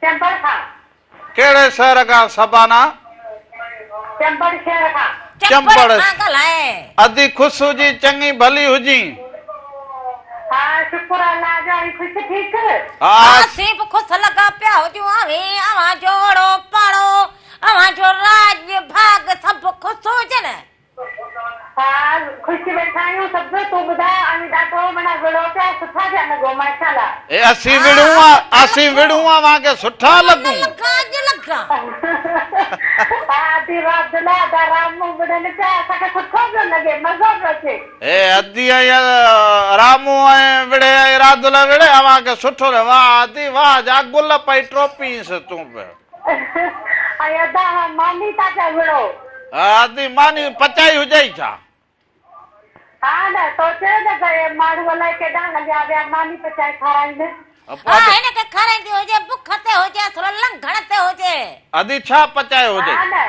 चंबड़ खां कहिड़े शहर खां सबाना चंबड़ शहर खां चंबड़ ॻाल्हाए अदी खुश हुजी चङी भली हुजी हा शुक्र अल्लाह जा ख़ुशि ठीक हा असीं बि ख़ुशि लॻा पिया हुजूं अवां जो ओड़ो पाड़ो अवां जो राज भाग सभु ख़ुशि हुजनि हा ख़ुशि वेठा आहियूं सभु तूं ॿुधाए ऐं ॾाढो माना विड़ो पिया सुठा थिया लॻो माशाल्लाह ए असीं विड़ूं वांगे सुठा लॻूं लॻा हा दी रात दा रामू बडन पिया असांखे सुठो पियो लॻे मज़ो पियो अचे ए अदी रामू ऐं विड़े ऐं राधुल विड़े अवांखे सुठो लॻे वाह अदी वाह जा गुल पई टोपीस तूं पियो ऐं अदा मानी था पिया विड़ो अदी मानी पचाई हुजई छा हा न सोचे न गए माण्हू अलाए केॾा हलिया विया मानी पचाए खाराईंदे हा हिनखे खाराईंदी हुजे बुख ते हुजे थोरो लंघण ते हुजे अदी छा पचायो हुजे हा न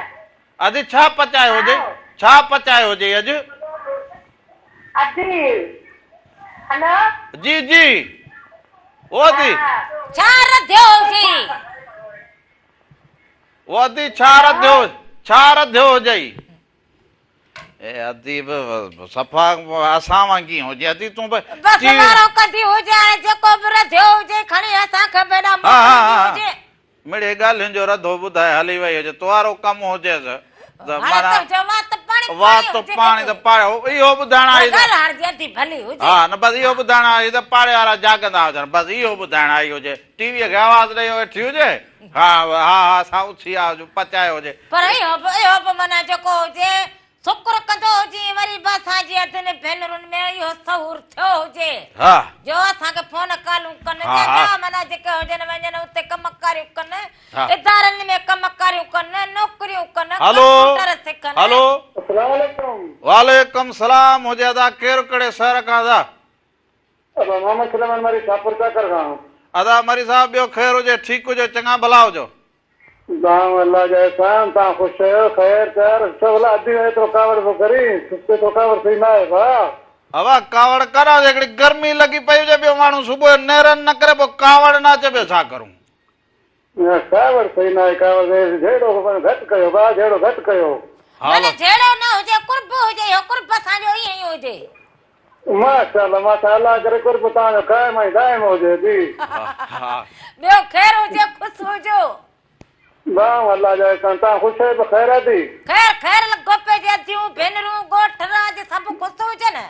अदी छा पचायो हुजे छा पचायो हुजे अॼु अदी हेलो जी जी ओ दी छा रधियो हुजे ओ दी छा रधियो हुजई ए अदी सफ़ा असां वांगी हुजे अदी तूं बस वारो कदी हुजे जेको बि रधियो हुजे खणी असांखे बेड़ा हुजे मिड़े ॻाल्हियुनि जो रधो ॿुधाए हली वई हुजे तुआरो कमु हुजेसि वात पाणी त पाड़े इहो ॿुधाइण आई हा न बसि इहो ॿुधाइण आई त पाड़े वारा जाॻंदा हुजनि बसि इहो ॿुधाइण आई हुजे टीवीअ खे आवाज़ ॾेई वेठी हुजे हा हा हा असां उथी हुजे पचायो हुजे पर इहो बि माना जेको हुजे शुक्र कंदो हुजे वरी बि असांजी अधनि भेनरुनि में इहो सहूर थियो हुजे हा जो असांखे फोन कॉलूं कनि माना जेके हुजनि वञनि उते कमकारियूं कनि इदारनि में कमकारियूं कनि नौकरियूं कनि कंप्यूटर सिखनि हलो अस्सलाम वालेकुम वालेकुम सलाम हुजे अदा केरु कहिड़े शहर खां अदा मोहम्मद सलमान मरी शाहपुर चाकर खां अदा मरी साहब ॿियो ख़ैर हुजे ठीकु हुजे चङा भला हुजो दाम अल्लाह जा एहसान तव्हां ख़ुशि आहियो ख़ैर कर सवला अधी एतिरो कावड़ थो करी सुठे तो कावड़ थी न आहे भाउ हवा कावड़ करा हिकिड़ी गर्मी लॻी पई हुजे ॿियो माण्हू सुबुह नेरनि न करे पोइ कावड़ न अचे पियो छा करूं कावड़ सही न आहे कावड़ जहिड़ो घटि कयो भाउ जहिड़ो घटि कयो जहिड़ो न हुजे कुर्ब हुजे कुर्ब असांजो ईअं ई हुजे माशाल्लाह माशाल्लाह करे कुर्ब तव्हांजो क़ाइम ऐं दाइम हुजे दी ॿियो ख़ैर हुजे ख़ुशि हुजो दाम अल्लाह जा एहसान तव्हां ख़ुशि आहियो ख़ैर दी ख़ैर लॻो पियो अदियूं भेनरूं ॻोठ राज सभु ख़ुशि हुजनि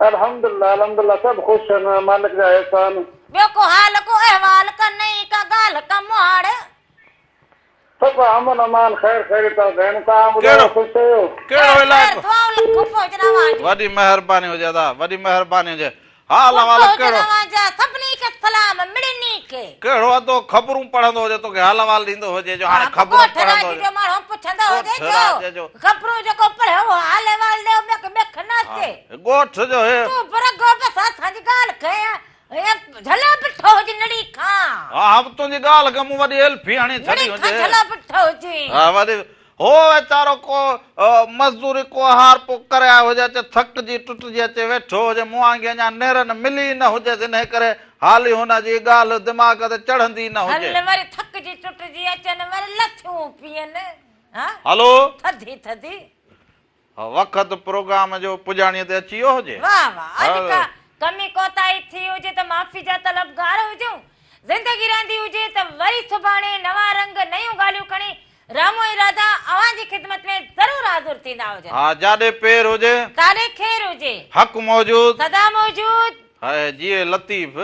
अल्हम्दुलिल्लाह सभु ख़ुशि आहिनि मालिक जा एहसान ॿियो को हाल को अहवाल का नई का ॻाल्हि का मुहाड़ सभु अमन अमान ख़ैर था भेण तव्हां ॿुधायो ख़ुशि आहियो कहिड़ो इलाइक़ो वॾी महिरबानी हुजे अदा वॾी महिरबानी हुजे हाल हवाल कहिड़ो सभिनी खे सलाम मिड़नी खे कहिड़ो अदो ख़बरूं पढ़ंदो हुजे तोखे हाल हवाल ॾींदो हुजे जो हाणे ख़बरूं पढ़ंदो हुजे माण्हू पुछंदो हुजे जो ख़बरूं जेको पढ़े हो हाल हवाल ॾे ॿिख न अचे ॻोठ जो हे तूं पर बस असांजी ॻाल्हि कया झलो बिठो हुजे नड़ी खां हा तुंहिंजी ॻाल्हि खे मूं वॾी एल्फी हणी छॾी हुजे झलो बिठो हुजे हा वॾी हो वीचारो को मज़दूरी को हार पो करे आयो हुजे अचे थकिजी टुटिजी अचे वेठो हुजे मूं वांगे अञा नेरनि मिली न हुजे इन करे हाली हुनजी ॻाल्हि दिमाग़ ते चढ़ंदी न हुजे वरी थकिजी टुटिजी अचनि वरी लच्छूं पीअनि हलो थधी थधी वक़्तु प्रोग्राम जो पुॼाणीअ ते अची वियो हुजे वाह वाह अॼु का कमी कोताही थी हुजे त माफ़ी जा तलबगार हुजूं ज़िंदगी रहंदी हुजे त वरी सुभाणे नवां रंग नयूं ॻाल्हियूं खणी रामो इरादा अवांजी ख़िदमत में ज़रूर हाज़िर थींदा हुजनि हा जाॾे पेर हुजे काॾे ख़ैर हुजे हक़ मौजूद सदा मौजूद है जीअं लतीफ़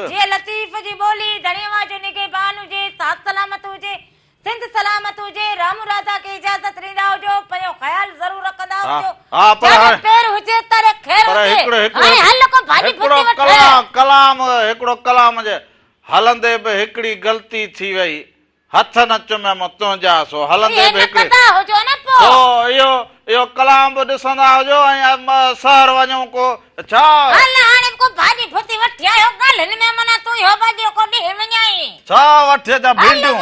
जी ॿोली धणियवा जो निगहबान हुजे साथ सलामत हुजे सिंध सलामत हुजे रामू राधा खे इजाज़त ॾींदा हुजो पंहिंजो ख़्याल ज़रूर रखंदा हुजो हा पर पेर हुजे तरे ख़ैर हुजे हाणे हल को भाॼी फुटी वठ कलाम हिकिड़ो कलाम जे हलंदे बि हिकिड़ी ग़लती थी वई हथ न चुमियमि तुंहिंजा सो हलंदे बि हिकिड़ी इहो कलाम बि ॾिसंदा हुजो ऐं शहर वञूं को छा हाणे को भाॼी फुटी वठी आयो ॻाल्हियुनि में माना तूं इहो भाॼी को ॾे वञाई छा वठी अचां भिंडियूं